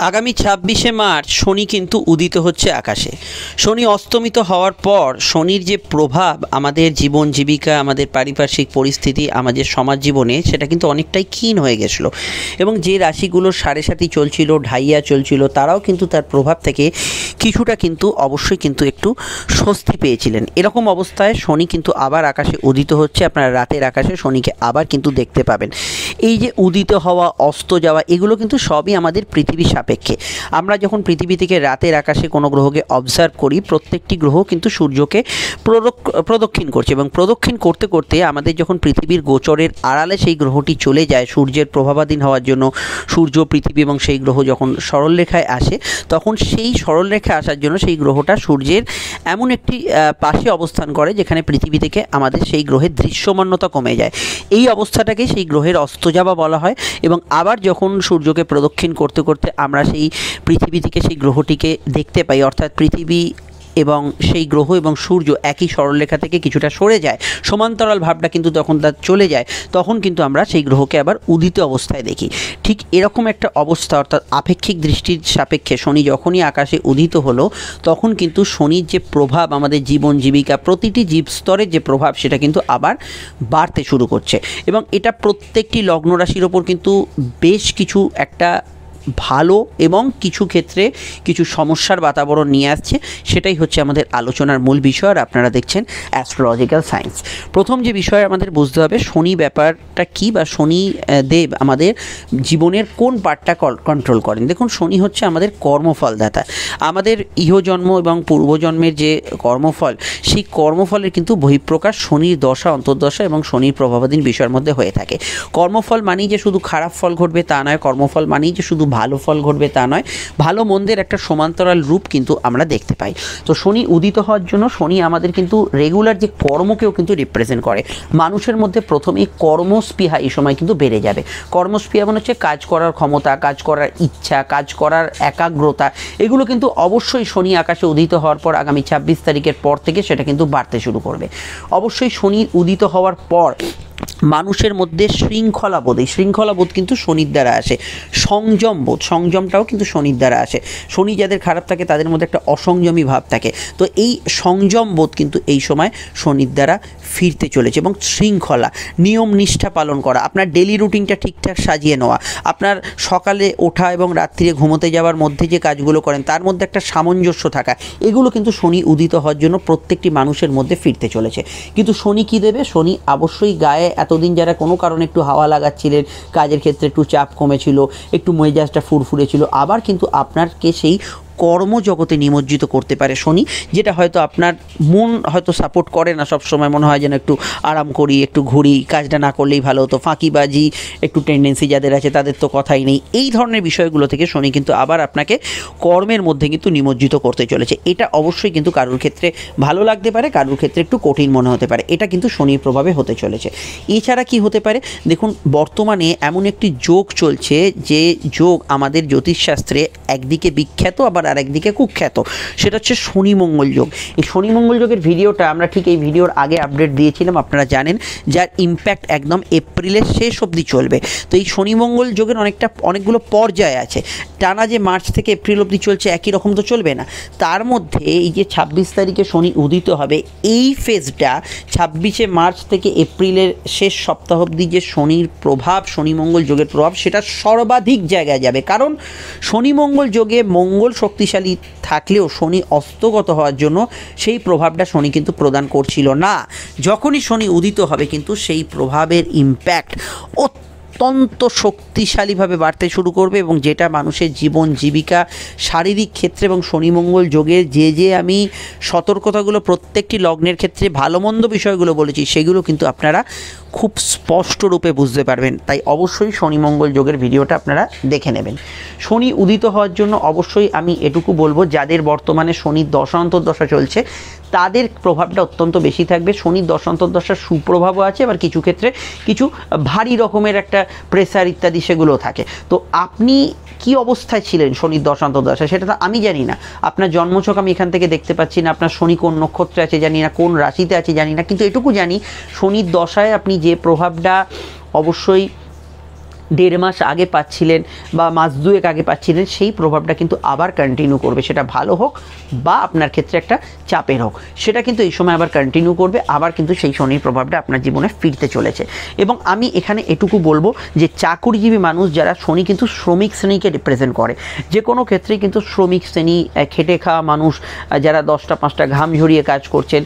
আগামী ২৬শে মার্চ শনি কিন্তু উদিত হচ্ছে আকাশে। শনি অস্তমিত হওয়ার পর শনির যে প্রভাব আমাদের জীবন জীবিকা, আমাদের পারিপার্শ্বিক পরিস্থিতি, আমাদের সমাজ জীবনে সেটা কিন্তু অনেকটাই ক্ষীণ হয়ে গেছিলো। এবং যে রাশিগুলো সাড়ে সাথী চলছিল, ঢাইয়া চলছিল, তারাও কিন্তু তার প্রভাব থেকে কিছুটা কিন্তু অবশ্যই কিন্তু একটু স্বস্তি পেয়েছিলেন। এরকম অবস্থায় শনি কিন্তু আবার আকাশে উদিত হচ্ছে। আপনারা রাতের আকাশে শনিকে আবার কিন্তু দেখতে পাবেন। এই যে উদিত হওয়া, অস্ত যাওয়া, এগুলো কিন্তু সবই আমাদের পৃথিবী সাপেক্ষে। আমরা যখন পৃথিবী থেকে রাতের আকাশে কোনো গ্রহকে অবজার্ভ করি, প্রত্যেকটি গ্রহ কিন্তু সূর্যকে প্রদক্ষিণ করছে এবং প্রদক্ষিণ করতে করতে আমাদের যখন পৃথিবীর গোচরের আড়ালে সেই গ্রহটি চলে যায় সূর্যের প্রভাবাধীন হওয়ার জন্য, সূর্য, পৃথিবী এবং সেই গ্রহ যখন সরলরেখায় আসে, তখন সেই সরলরেখায় আসার জন্য সেই গ্রহটা সূর্যের এমন একটি পাশে অবস্থান করে যেখানে পৃথিবী থেকে আমাদের সেই গ্রহের দৃশ্যমানতা কমে যায়। এই অবস্থাটাকে সেই গ্রহের অস্ত যাওয়া বলা হয়। এবং আবার যখন সূর্যকে প্রদক্ষিণ করতে করতে আমরা সেই পৃথিবী থেকে সেই গ্রহটিকে দেখতে পাই, অর্থাৎ পৃথিবী এবং সেই গ্রহ এবং সূর্য একই সরলরেখা থেকে কিছুটা সরে যায়, সমান্তরাল ভাবটা কিন্তু তখন তার চলে যায়, তখন কিন্তু আমরা সেই গ্রহকে আবার উদিত অবস্থায় দেখি। ঠিক এরকম একটা অবস্থা, অর্থাৎ আপেক্ষিক দৃষ্টির সাপেক্ষে শনি যখনই আকাশে উদিত হলো, তখন কিন্তু শনির যে প্রভাব আমাদের জীবন জীবিকা, প্রতিটি জীবস্তরের যে প্রভাব, সেটা কিন্তু আবার বাড়তে শুরু করছে। এবং এটা প্রত্যেকটি লগ্ন রাশির ওপর কিন্তু বেশ কিছু একটা ভালো এবং কিছু ক্ষেত্রে কিছু সমস্যার বাতাবরণ নিয়ে আসছে। সেটাই হচ্ছে আমাদের আলোচনার মূল বিষয়। আর আপনারা দেখছেন অ্যাস্ট্রোলজিক্যাল সায়েন্স। প্রথম যে বিষয় আমাদের বুঝতে হবে, শনি ব্যাপারটা কী, বা শনি দেব আমাদের জীবনের কোন পার্টটা কন্ট্রোল করেন। দেখুন, শনি হচ্ছে আমাদের কর্মফলদাতা। আমাদের ইহজন্ম এবং পূর্বজন্মের যে কর্মফল, সেই কর্মফলের কিন্তু বহিঃপ্রকাশ শনির দশা, অন্তর্দশা এবং শনির প্রভাবাধীন বিষয়ের মধ্যে হয়ে থাকে। কর্মফল মানেই যে শুধু খারাপ ফল ঘটবে তা নয়, কর্মফল মানেই যে শুধু ভালো ফল ঘটবে তা নয়, ভালো মন্দের একটা সমান্তরাল রূপ কিন্তু আমরা দেখতে পাই। তো শনি উদিত হওয়ার জন্য শনি আমাদের কিন্তু রেগুলার যে কর্মকেও কিন্তু রিপ্রেজেন্ট করে। মানুষের মধ্যে প্রথমেই কর্মস্পৃহা এই সময় কিন্তু বেড়ে যাবে। কর্মস্পৃহা মানে হচ্ছে কাজ করার ক্ষমতা, কাজ করার ইচ্ছা, কাজ করার একাগ্রতা, এগুলো কিন্তু অবশ্যই শনি আকাশে উদিত হওয়ার পর আগামী ২৬ তারিখের পর থেকে সেটা কিন্তু বাড়তে শুরু করবে। অবশ্যই শনি উদিত হওয়ার পর মানুষের মধ্যে শৃঙ্খলাবোধ, এই শৃঙ্খলাবোধ কিন্তু শনির দ্বারা আসে। সংযমবোধ, সংযমটাও কিন্তু শনির দ্বারা আসে। শনি যাদের খারাপ থাকে তাদের মধ্যে একটা অসংযমী ভাব থাকে। তো এই সংযমবোধ কিন্তু এই সময় শনির দ্বারা ফিরতে চলেছে। এবং শৃঙ্খলা, নিয়ম নিষ্ঠা পালন করা, আপনার ডেলি রুটিনটা ঠিকঠাক সাজিয়ে নেওয়া, আপনার সকালে ওঠা এবং রাত্রিরে ঘুমোতে যাওয়ার মধ্যে যে কাজগুলো করেন তার মধ্যে একটা সামঞ্জস্য থাকা, এগুলো কিন্তু শনি উদিত হওয়ার জন্য প্রত্যেকটি মানুষের মধ্যে ফিরতে চলেছে। কিন্তু শনি কী দেবে? শনি অবশ্যই গায়ে এতদিন যারা কোনো কারণে একটু হাওয়া লাগাচ্ছিলেন, কাজের ক্ষেত্রে একটু চাপ কমেছিল, একটু মেজাজটা ফুরফুরে ছিল, আবার কিন্তু আপনারকে সেই কর্মজগতে নিমজ্জিত করতে পারে শনি, যেটা হয়তো আপনার মন হয়তো সাপোর্ট করে না। সবসময় মনে হয় যেন একটু আরাম করি, একটু ঘুরি, কাজটা না করলেই ভালো হতো, ফাঁকিবাজি একটু টেন্ডেন্সি যাদের আছে তাদের তো কথাই নেই। এই ধরনের বিষয়গুলো থেকে শনি কিন্তু আবার আপনাকে কর্মের মধ্যে কিন্তু নিমজ্জিত করতে চলেছে। এটা অবশ্যই কিন্তু কারুর ক্ষেত্রে ভালো লাগতে পারে, কারুর ক্ষেত্রে একটু কঠিন মনে হতে পারে। এটা কিন্তু শনির প্রভাবে হতে চলেছে। এছাড়া কি হতে পারে? দেখুন, বর্তমানে এমন একটি যোগ চলছে, যে যোগ আমাদের জ্যোতিষশাস্ত্রে একদিকে বিখ্যাত আবার আর একদিকে কুখ্যাত। সেটা হচ্ছে শনি মঙ্গল যোগ। এই শনি মঙ্গল যোগের ভিডিওটা আমরা ঠিক এই ভিডিওর আগে আপডেট দিয়েছিলাম, আপনারা জানেন, যার ইম্প্যাক্ট একদম এপ্রিলের শেষ অবধি চলবে। তো এই শনি মঙ্গল যোগের অনেকগুলো পর্যায় আছে। টানা যে মার্চ থেকে এপ্রিল অবধি চলছে একই রকম তো চলবে না। তার মধ্যে এই যে ২৬ তারিখে শনি উদিত হবে, এই ফেজটা ২৬শে মার্চ থেকে এপ্রিলের শেষ সপ্তাহ অবধি যে শনির প্রভাব, শনি মঙ্গল যোগের প্রভাব, সেটা সর্বাধিক জায়গায় যাবে। কারণ শনি মঙ্গল যোগে মঙ্গল শক্তিশালী থাকলেও শনি অস্তগত হওয়ার জন্য সেই প্রভাবটা শনি কিন্তু প্রদান করছিল না। যখনই শনি উদিত হবে কিন্তু সেই প্রভাবের ইম্প্যাক্ট অত্যন্ত শক্তিশালীভাবে বাড়তে শুরু করবে। এবং যেটা মানুষের জীবন জীবিকা, শারীরিক ক্ষেত্রে এবং শনি মঙ্গল যোগের যে আমি সতর্কতাগুলো প্রত্যেকটি লগ্নের ক্ষেত্রে ভালো মন্দ বিষয়গুলো বলেছি, সেগুলো কিন্তু আপনারা খুব স্পষ্ট রূপে বুঝতে পারবেন। তাই অবশ্যই শনি মঙ্গল যোগের ভিডিওটা আপনারা দেখে নেবেন। শনি উদিত হওয়ার জন্য অবশ্যই আমি এটুকু বলবো, যাদের বর্তমানে শনির দশা অন্তর্দশা চলছে তাদের প্রভাবটা অত্যন্ত বেশি থাকবে। শনির দশা অন্তর্দশার সুপ্রভাবও আছে, আবার কিছু ক্ষেত্রে কিছু ভারী রকমের একটা প্রেসার ইত্যাদি সেগুলো থাকে। তো আপনি কি অবস্থায় ছিলেন শনির দশা অন্তর্দশা সেটা তো আমি জানি না। আপনার জন্মছক আমি এখান থেকে দেখতে পাচ্ছি না, আপনার শনি কোন নক্ষত্রে আছে জানি না, কোন রাশিতে আছে জানি না, কিন্তু এটুকু জানি শনির দশায় আপনি যে প্রভাবটা অবশ্যই দেড় মাস আগে পাচ্ছিলেন বা মাস দুয়েক আগে পাচ্ছিলেন, সেই প্রভাবটা কিন্তু আবার কন্টিনিউ করবে। সেটা ভালো হোক বা আপনার ক্ষেত্রে একটা চাপের হোক, সেটা কিন্তু এই সময় আবার কন্টিনিউ করবে, আবার কিন্তু সেই শনির প্রভাবটা আপনার জীবনে ফিরতে চলেছে। এবং আমি এখানে এটুকু বলবো যে চাকুরিজীবী মানুষ যারা, শনি কিন্তু শ্রমিক শ্রেণীকে রিপ্রেজেন্ট করে। যে কোনো ক্ষেত্রেই কিন্তু শ্রমিক শ্রেণী, খেটে খাওয়া মানুষ, যারা 10টা 5টা ঘাম ঝরিয়ে কাজ করছেন,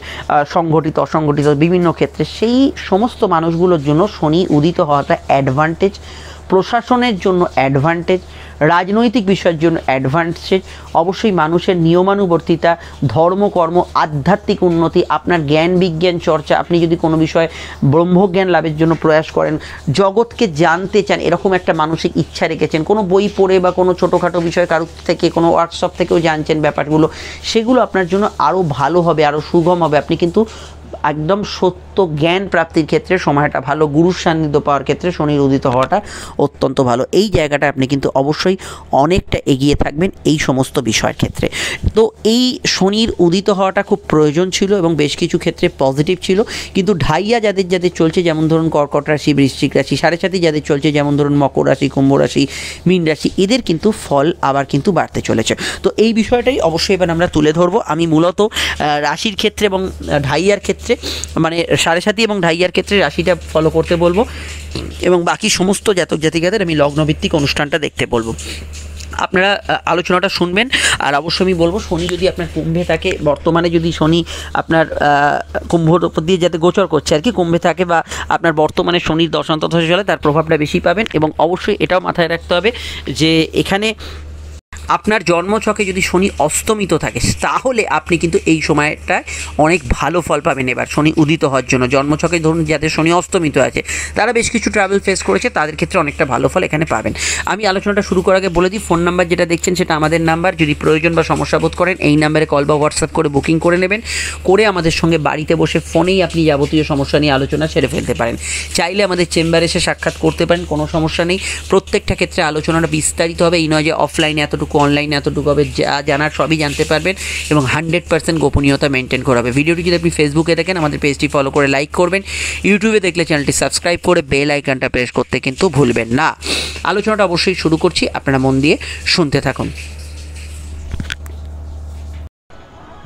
সংগঠিত অসংগঠিত বিভিন্ন ক্ষেত্রে, সেই সমস্ত মানুষগুলোর জন্য শনি উদিত হওয়াটা অ্যাডভান্টেজ, প্রশাসনের জন্য অ্যাডভান্টেজ, রাজনৈতিক বিষয়ের জন্য অ্যাডভান্টেজ। অবশ্যই মানুষের নিয়মানুবর্তিতা, ধর্মকর্ম, আধ্যাত্মিক উন্নতি, আপনার জ্ঞান বিজ্ঞান চর্চা, আপনি যদি কোনো বিষয়ে ব্রহ্মজ্ঞান লাভের জন্য প্রয়াস করেন, জগৎকে জানতে চান, এরকম একটা মানসিক ইচ্ছা রেখেছেন, কোনো বই পড়ে বা কোনো ছোটোখাটো বিষয় কারোর থেকে, কোনো ওয়ার্কশপ থেকেও জানছেন ব্যাপারগুলো, সেগুলো আপনার জন্য আরও ভালো হবে, আরও সুগম হবে। আপনি কিন্তু একদম সত্য জ্ঞান প্রাপ্তির ক্ষেত্রে সময়টা ভালো, গুরুর সান্নিধ্য পাওয়ার ক্ষেত্রে শনির উদিত হওয়াটা অত্যন্ত ভালো। এই জায়গাটা আপনি কিন্তু অবশ্যই অনেকটা এগিয়ে থাকবেন এই সমস্ত বিষয়ের ক্ষেত্রে। তো এই শনির উদিত হওয়াটা খুব প্রয়োজন ছিল এবং বেশ কিছু ক্ষেত্রে পজিটিভ ছিল। কিন্তু ঢাইয়া যাদের যাদের চলছে, যেমন ধরুন কর্কট রাশি, বৃশ্চিক রাশি, 7.5 যাদের চলছে, যেমন ধরুন মকর রাশি, কুম্ভ রাশি, মীন রাশি, এদের কিন্তু ফল আবার কিন্তু বাড়তে চলেছে। তো এই বিষয়টাই অবশ্যই এবার আমরা তুলে ধরবো। আমি মূলত রাশির ক্ষেত্রে এবং ঢাইয়ার ক্ষেত্রে, মানে 7.5 এবং ঢাইয়ার ক্ষেত্রে রাশিটা ফলো করতে বলবো, এবং বাকি সমস্ত জাতক জাতিকাদের আমি লগ্নভিত্তিক অনুষ্ঠানটা দেখতে বলবো। আপনারা আলোচনাটা শুনবেন। আর অবশ্যই আমি বলবো, শনি যদি আপনার কুম্ভে থাকে, বর্তমানে যদি শনি আপনার কুম্ভর উপর দিয়ে যাতে গোচর করছে আর কি, কুম্ভে থাকে, বা আপনার বর্তমানে শনির দশান্তদশা চলে, তার প্রভাবটা বেশি পাবেন। এবং অবশ্যই এটাও মাথায় রাখতে হবে যে এখানে আপনার জন্মছকে যদি শনি অস্তমিত থাকে, তাহলে আপনি কিন্তু এই সময়টায় অনেক ভালো ফল পাবেন। এবার শনি উদিত হওয়ার জন্য জন্মছকে ধরুন যাদের শনি অস্তমিত আছে, তারা বেশ কিছু ট্রাভেল ফেস করেছে, তাদের ক্ষেত্রে অনেকটা ভালো ফল এখানে পাবেন। আমি আলোচনাটা শুরু করার আগে বলে দিই, ফোন নাম্বার যেটা দেখছেন সেটা আমাদের নাম্বার। যদি প্রয়োজন বা সমস্যা বোধ করেন, এই নাম্বারে কল বা হোয়াটসঅ্যাপ করে বুকিং করে নেবেন, করে আমাদের সঙ্গে বাড়িতে বসে ফোনেই আপনি যাবতীয় সমস্যা নিয়ে আলোচনা সেরে ফেলতে পারেন। চাইলে আমাদের চেম্বারে এসে সাক্ষাৎ করতে পারেন, কোনো সমস্যা নেই। প্রত্যেকটা ক্ষেত্রে আলোচনাটা বিস্তারিত হবে, এই নয় যে অফলাইনে এতটুকু, অনলাইনে এতটুকু হবে, যা জানার সবই জানতে পারবেন, এবং 100% গোপনীয়তা মেনটেন করা হবে। ভিডিওটি যদি আপনি ফেসবুকে দেখেন, আমাদের পেজটি ফলো করে লাইক করবেন, ইউটিউবে দেখলে চ্যানেলটি সাবস্ক্রাইব করে বেল আইকনটা প্রেস করতে কিন্তু ভুলবেন না। আলোচনাটা অবশ্যই শুরু করছি, আপনারা মন দিয়ে শুনতে থাকুন।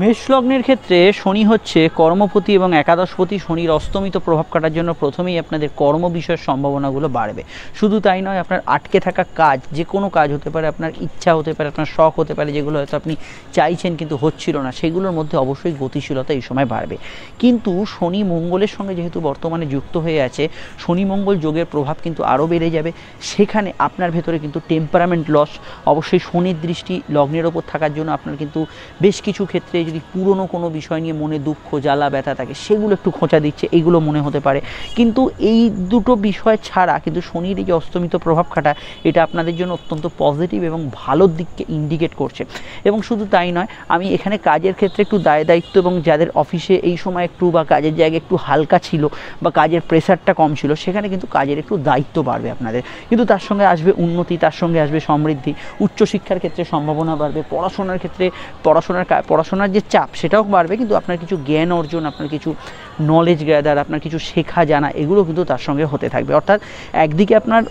মেষ লগ্নের ক্ষেত্রে শনি হচ্ছে কর্মপতি এবং একাদশপতি। শনির অস্তমিত প্রভাব কাটার জন্য প্রথমেই আপনাদের কর্ম বিষয়ের সম্ভাবনাগুলো বাড়বে। শুধু তাই নয়, আপনার আটকে থাকা কাজ, যে কোনো কাজ হতে পারে, আপনার ইচ্ছা হতে পারে, আপনার শখ হতে পারে, যেগুলো হয়তো আপনি চাইছেন কিন্তু হচ্ছিল না, সেগুলোর মধ্যে অবশ্যই গতিশীলতা এই সময় বাড়বে। কিন্তু শনি মঙ্গলের সঙ্গে যেহেতু বর্তমানে যুক্ত হয়ে আছে, শনি মঙ্গল যোগের প্রভাব কিন্তু আরও বেড়ে যাবে। সেখানে আপনার ভেতরে কিন্তু টেম্পারামেন্ট লস, অবশ্যই শনির দৃষ্টি লগ্নের ওপর থাকার জন্য আপনার কিন্তু বেশ কিছু ক্ষেত্রে যদি পুরনো কোনো বিষয় নিয়ে মনে দুঃখ, জ্বালা, ব্যথা থাকে, সেগুলো একটু খোঁচা দিচ্ছে, এইগুলো মনে হতে পারে। কিন্তু এই দুটো বিষয় ছাড়া কিন্তু শনির এই যে অস্তমিত প্রভাব খাটা, এটা আপনাদের জন্য অত্যন্ত পজিটিভ এবং ভালোর দিককে ইন্ডিকেট করছে। এবং শুধু তাই নয়, আমি এখানে কাজের ক্ষেত্রে একটু দায়িত্ব, এবং যাদের অফিসে এই সময় একটু বা কাজের জায়গায় একটু হালকা ছিল বা কাজের প্রেশারটা কম ছিল, সেখানে কিন্তু কাজের একটু দায়িত্ব বাড়বে আপনাদের। কিন্তু তার সঙ্গে আসবে উন্নতি, তার সঙ্গে আসবে সমৃদ্ধি, উচ্চশিক্ষার ক্ষেত্রে সম্ভাবনা বাড়বে, পড়াশোনার ক্ষেত্রে পড়াশোনার যে চাপ সেটাও বাড়বে, কিন্তু আপনার কিছু জ্ঞান অর্জন, আপনার কিছু নলেজ গ্যাদার, আপনার কিছু শেখা জানা, এগুলো কিন্তু তার সঙ্গে হতে থাকবে। অর্থাৎ একদিকে আপনার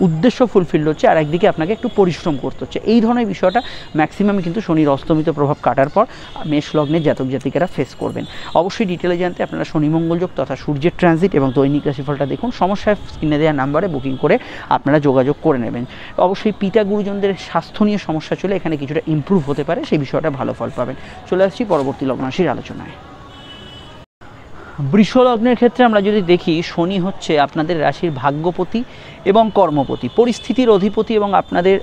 উদ্দেশ্য ফুলফিল হচ্ছে, আর একদিকে আপনাকে একটু পরিশ্রম করতে হচ্ছে। এই ধরনের বিষয়টা ম্যাক্সিমাম কিন্তু শনির অস্তমিত প্রভাব কাটার পর মেষ লগ্নের জাতক জাতিকারা ফেস করবেন। অবশ্যই ডিটেলে জানতে আপনারা শনি মঙ্গল যোগ তথা সূর্যের ট্রানজিট এবং দৈনিক রাশিফলটা দেখুন। সমস্যায় স্ক্রিনে দেওয়া নাম্বারে বুকিং করে আপনারা যোগাযোগ করে নেবেন। অবশ্যই পিতা গুরুজনদের স্বাস্থ্য নিয়ে সমস্যা চলে, এখানে কিছুটা ইমপ্রুভ হতে পারে, সেই বিষয়টা ভালো ফল পাবেন। চলে আসছি পরবর্তী লগ্ন রাশির আলোচনায়। বৃষ লগ্নের ক্ষেত্রে আমরা যদি দেখি, শনি হচ্ছে আপনাদের রাশির ভাগ্যপতি এবং কর্মপতি, পরিস্থিতির অধিপতি এবং আপনাদের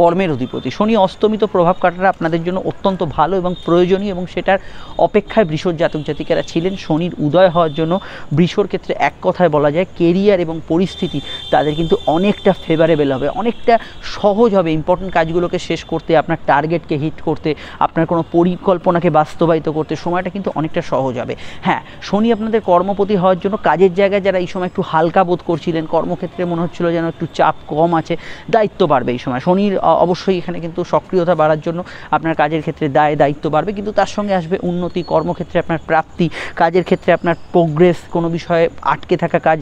কর্মের অধিপতি। শনি অস্তমিত প্রভাব কাটাটা আপনাদের জন্য অত্যন্ত ভালো এবং প্রয়োজনীয়, এবং সেটার অপেক্ষায় বৃষর জাতক জাতিকারা ছিলেন। শনির উদয় হওয়ার জন্য বৃষর ক্ষেত্রে এক কথায় বলা যায়, কেরিয়ার এবং পরিস্থিতি তাদের কিন্তু অনেকটা ফেভারেবল হবে, অনেকটা সহজ হবে ইম্পর্টেন্ট কাজগুলোকে শেষ করতে, আপনার টার্গেটকে হিট করতে, আপনার কোনো পরিকল্পনাকে বাস্তবায়িত করতে সময়টা কিন্তু অনেকটা সহজ হবে। হ্যাঁ, শনি আপনাদের কর্মপতি হওয়ার জন্য কাজের জায়গায় যারা এই সময় একটু হালকা বোধ করছিলেন, কর্মক্ষেত্রে মনে হচ্ছিল যেন একটু চাপ কম আছে, দায়িত্ব বাড়বে এই সময়। শনির অবশ্যই এখানে কিন্তু সক্রিয়তা বাড়ার জন্য আপনার কাজের ক্ষেত্রে দায়িত্ব বাড়বে, কিন্তু তার সঙ্গে আসবে উন্নতি, কর্মক্ষেত্রে আপনার প্রাপ্তি, কাজের ক্ষেত্রে আপনার প্রোগ্রেস, কোনো বিষয়ে আটকে থাকা কাজ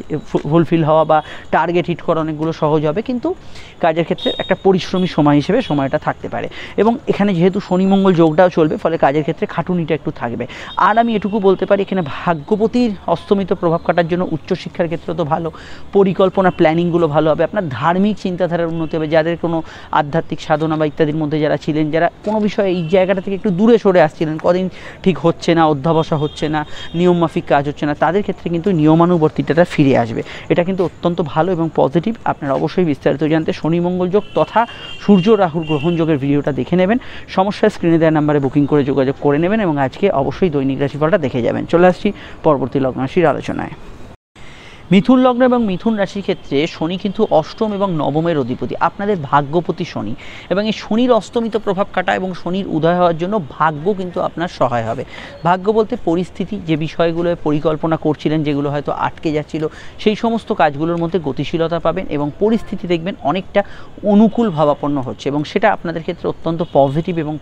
ফুলফিল হওয়া বা টার্গেট হিট করা অনেকগুলো সহজ হবে, কিন্তু কাজের ক্ষেত্রে একটা পরিশ্রমী সময় হিসেবে সময়টা থাকতে পারে। এবং এখানে যেহেতু শনি মঙ্গল যোগটাও চলবে, ফলে কাজের ক্ষেত্রে খাটুনিটা একটু থাকবে। আর আমি এটুকু বলতে পারি, এখানে ভাগ্যপতির অস্তমিত প্রভাব কাটার জন্য উচ্চশিক্ষার ক্ষেত্রে তো ভালো, পরিকল্পনা প্ল্যানিংগুলো ভালো হবে, আপনার ধার্মিক চিন্তাধারার উন্নতি হবে, যাদের কোনো আধ্যাত্মিক সাধনা বা ইত্যাদির মধ্যে যারা ছিলেন, যারা কোনো বিষয়ে এই জায়গাটা থেকে একটু দূরে সরে আসছিলেন, কদিন ঠিক হচ্ছে না, অধ্যাবসা হচ্ছে না, নিয়মমাফিক কাজ হচ্ছে না, তাদের ক্ষেত্রে কিন্তু নিয়মানুবর্তিতাটা ফিরে আসবে। এটা কিন্তু অত্যন্ত ভালো এবং পজিটিভ। আপনারা অবশ্যই বিস্তারিত জানতে শনি মঙ্গল যোগ তথা সূর্য রাহুর গ্রহণ যোগের ভিডিওটা দেখে নেবেন। সমস্যা স্ক্রিনে দেওয়া নাম্বারে বুকিং করে যোগাযোগ করে নেবেন এবং আজকে অবশ্যই দৈনিক রাশিফলটা দেখে যাবেন। চলে আসছি পরবর্তী লগ্ন রাশির আলোচনায়। মিথুন লগ্ন এবং মিথুন রাশির ক্ষেত্রে শনি কিন্তু অষ্টম এবং নবমের অধিপতি, আপনাদের ভাগ্যপতি শনি, এবং এই শনির অস্তমিত প্রভাব কাটা এবং শনির উদয় হওয়ার জন্য ভাগ্য কিন্তু আপনার সহায় হবে। ভাগ্য বলতে পরিস্থিতি, যে বিষয়গুলো পরিকল্পনা করছিলেন, যেগুলো হয়তো আটকে যাচ্ছিল, সেই সমস্ত কাজগুলোর মধ্যে গতিশীলতা পাবেন এবং পরিস্থিতি দেখবেন অনেকটা অনুকূল ভাবাপন্ন হচ্ছে, এবং সেটা আপনাদের ক্ষেত্রে অত্যন্ত পজিটিভ এবং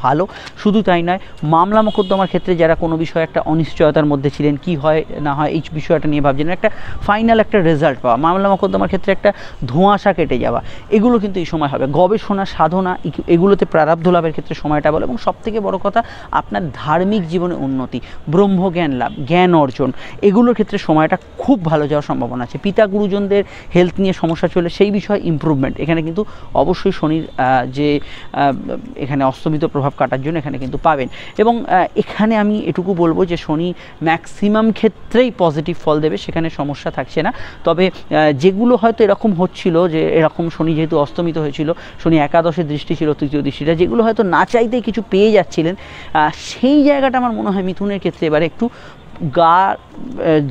ভালো। শুধু তাই নয়, মামলা মোকদ্দমার ক্ষেত্রে যারা কোনো বিষয়ে একটা অনিশ্চয়তার মধ্যে ছিলেন, কি হয় না হয় এই বিষয়টা নিয়ে ভাবছেন, একটা ফাইনাল একটা রেজাল্ট পাওয়া, মামলা মোকদ্দমার ক্ষেত্রে একটা ধোঁয়াশা কেটে যাওয়া, এগুলো কিন্তু এই সময় হবে। গবেষণা সাধনা এগুলোতে প্রারব্ধ লাভের ক্ষেত্রে সময়টা বলে, এবং সবথেকে বড় কথা আপনার ধার্মিক জীবনে উন্নতি, ব্রহ্মজ্ঞান লাভ, জ্ঞান অর্জন, এগুলোর ক্ষেত্রে সময়টা খুব ভালো যাওয়ার সম্ভাবনা আছে। পিতা গুরুজনদের হেলথ নিয়ে সমস্যা চলে, সেই বিষয়ে ইমপ্রুভমেন্ট এখানে কিন্তু অবশ্যই শনির যে এখানে অস্তমিত প্রভাব কাটার জন্য এখানে কিন্তু পাবেন। এবং এখানে আমি এটুকু বলবো যে শনি ম্যাক্সিমাম ক্ষেত্রেই পজিটিভ ফল দেবে, সেখানে সমস্যা থাকছে না। তবে যেগুলো হয়তো এরকম হচ্ছিল, যে এরকম শনি যেহেতু অস্তমিত হয়েছিল, শনি একাদশের দৃষ্টি ছিল, তৃতীয় দৃষ্টিটা, যেগুলো হয়তো না চাইতেই কিছু পেয়ে যাচ্ছিলেন, সেই জায়গাটা আমার মনে হয় মিথুনের ক্ষেত্রে এবারে একটু গা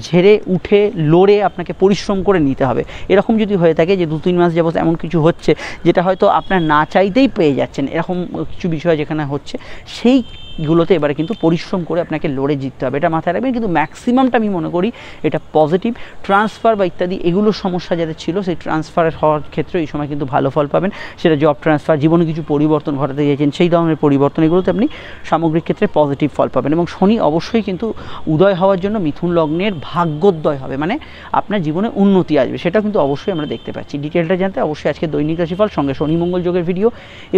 ঝেড়ে উঠে লড়ে আপনাকে পরিশ্রম করে নিতে হবে। এরকম যদি হয়ে থাকে যে 2-3 মাস যাবত এমন কিছু হচ্ছে যেটা হয়তো আপনার না চাইতেই পেয়ে যাচ্ছেন, এরকম কিছু বিষয় যেখানে হচ্ছে, সেইগুলোতে এবারে কিন্তু পরিশ্রম করে আপনাকে লড়ে জিততে হবে, এটা মাথায় রাখবেন। কিন্তু ম্যাক্সিমামটা আমি মনে করি এটা পজিটিভ। ট্রান্সফার বা ইত্যাদি এগুলোর সমস্যা যাদের ছিল, সেই ট্রান্সফার হওয়ার ক্ষেত্রে এই সময় কিন্তু ভালো ফল পাবেন। সেটা জব ট্রান্সফার, জীবনে কিছু পরিবর্তন ঘটাতে চাইছেন, সেই ধরনের পরিবর্তন, এগুলোতে আপনি সামগ্রিক ক্ষেত্রে পজিটিভ ফল পাবেন। এবং শনি অবশ্যই কিন্তু উদয় হওয়ার জন্য মিথুন লগ্নের ভাগ্যোদয় হবে, মানে আপনার জীবনে উন্নতি আসবে, সেটা কিন্তু অবশ্যই আমরা দেখতে পাচ্ছি। ডিটেলটা জানতে অবশ্যই আজকে দৈনিক রাশিফল সঙ্গে শনি মঙ্গল যোগের ভিডিও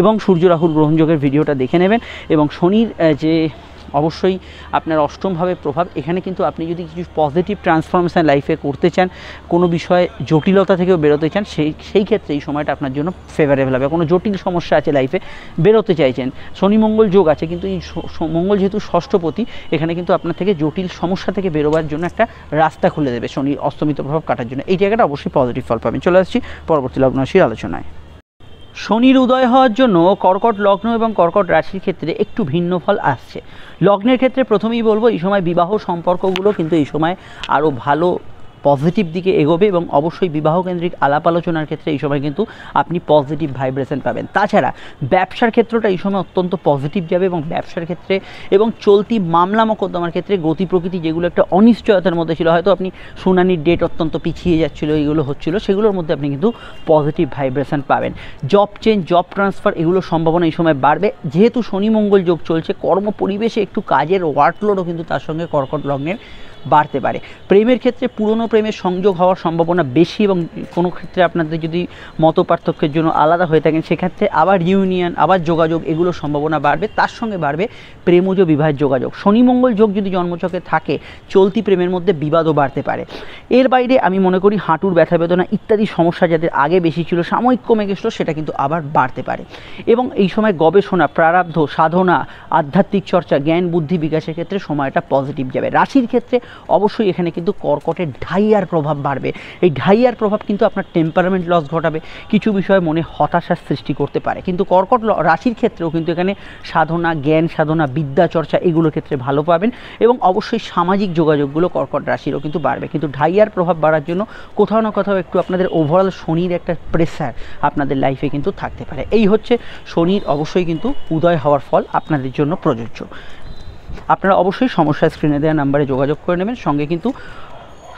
এবং সূর্য রাহুর গ্রহণ যোগের ভিডিওটা দেখে নেবেন। এবং শনির যে অবশ্যই আপনার অষ্টমভাবে প্রভাব, এখানে কিন্তু আপনি যদি কিছু পজিটিভ ট্রান্সফরমেশন লাইফে করতে চান, কোনো বিষয়ে জটিলতা থেকেও বেরোতে চান, সেই ক্ষেত্রে এই সময়টা আপনার জন্য ফেভারেবল হবে। কোনো জটিল সমস্যা আছে লাইফে, বেরোতে চাইছেন, শনি মঙ্গল যোগ আছে, কিন্তু এই মঙ্গল যেহেতু ষষ্ঠপতি, এখানে কিন্তু আপনার থেকে জটিল সমস্যা থেকে বেরোবার জন্য একটা রাস্তা খুলে দেবে শনির অস্তমিত প্রভাব কাটার জন্য। এই জায়গাটা অবশ্যই পজিটিভ ফল পাবেন। চলে আসছি পরবর্তী লগ্ন রাশির আলোচনায়। শনির উদয় হওয়ার জন্য কর্কট লগ্ন এবং কর্কট রাশির ক্ষেত্রে একটু ভিন্ন ফল আসছে। লগ্নের ক্ষেত্রে প্রথমেই বলবো, এই সময় বিবাহ সম্পর্কগুলো কিন্তু এই সময় আরও ভালো পজিটিভ দিকে এগোবে, এবং অবশ্যই বিবাহকেন্দ্রিক আলাপ আলোচনার ক্ষেত্রে এই সময় কিন্তু আপনি পজিটিভ ভাইব্রেশন পাবেন। তাছাড়া ব্যবসার ক্ষেত্রটা এই সময় অত্যন্ত পজিটিভ যাবে, এবং ব্যবসার ক্ষেত্রে এবং চলতি মামলা মোকদ্দমার ক্ষেত্রে গতি প্রকৃতি, যেগুলো একটা অনিশ্চয়তার মধ্যে ছিল, হয়তো আপনি শুনানির ডেট অত্যন্ত পিছিয়ে যাচ্ছিল, এগুলো হচ্ছিল, সেগুলোর মধ্যে আপনি কিন্তু পজিটিভ ভাইব্রেশন পাবেন। জব চেঞ্জ, জব ট্রান্সফার, এগুলোর সম্ভাবনা এই সময় বাড়বে। যেহেতু শনি মঙ্গল যোগ চলছে, কর্ম পরিবেশে একটু কাজের ওয়ার্কলোডও কিন্তু তার সঙ্গে কর্কট লগ্নের বাড়তে পারে। প্রেমের ক্ষেত্রে পুরনো প্রেমের সংযোগ হওয়ার সম্ভাবনা বেশি, এবং কোনো ক্ষেত্রে আপনাদের যদি মত পার্থক্যের জন্য আলাদা হয়ে থাকেন, সেক্ষেত্রে আবার ইউনিয়ন, আবার যোগাযোগ, এগুলোর সম্ভাবনা বাড়বে। তার সঙ্গে বাড়বে প্রেমজ বিবাহের যোগাযোগ। শনি মঙ্গল যোগ যদি জন্মছকে থাকে, চলতি প্রেমের মধ্যে বিবাদও বাড়তে পারে। এর বাইরে আমি মনে করি হাঁটুর ব্যথা বেদনা ইত্যাদি সমস্যা যাদের আগে বেশি ছিল, সাময়িক কমে গেছিলো, সেটা কিন্তু আবার বাড়তে পারে। এবং এই সময় গবেষণা, প্রারব্ধ, সাধনা, আধ্যাত্মিক চর্চা, জ্ঞান বুদ্ধি বিকাশের ক্ষেত্রে সময়টা পজিটিভ যাবে। রাশির ক্ষেত্রে অবশ্যই এখানে কিন্তু কর্কটের ঢাইয়ার প্রভাব বাড়বে। এই ঢাইয়ার প্রভাব কিন্তু আপনার টেম্পারামেন্ট লস ঘটাবে, কিছু বিষয়ে মনে হতাশার সৃষ্টি করতে পারে। কিন্তু কর্কট রাশির ক্ষেত্রেও কিন্তু এখানে সাধনা, জ্ঞান সাধনা, বিদ্যা চর্চা, এগুলোর ক্ষেত্রে ভালো পাবেন। এবং অবশ্যই সামাজিক যোগাযোগগুলো কর্কট রাশিরও কিন্তু বাড়বে। কিন্তু ঢাইয়ার প্রভাব বাড়ার জন্য কোথাও না কোথাও একটু আপনাদের ওভারঅল শনির একটা প্রেসার আপনাদের লাইফে কিন্তু থাকতে পারে। এই হচ্ছে শনির অবশ্যই কিন্তু উদয় হওয়ার ফল আপনাদের জন্য প্রযোজ্য। আপনারা অবশ্যই সমস্যা স্ক্রিনে দেওয়া নাম্বারে যোগাযোগ করে নেবেন। সঙ্গে কিন্তু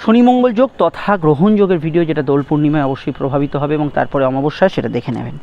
শনি মঙ্গল যোগ তথা গ্রহণ যোগের ভিডিও, যেটা দোল পূর্ণিমায় অবশ্যই প্রভাবিত হবে, এবং তারপরে অমাবস্যায়, সেটা দেখে নেবেন।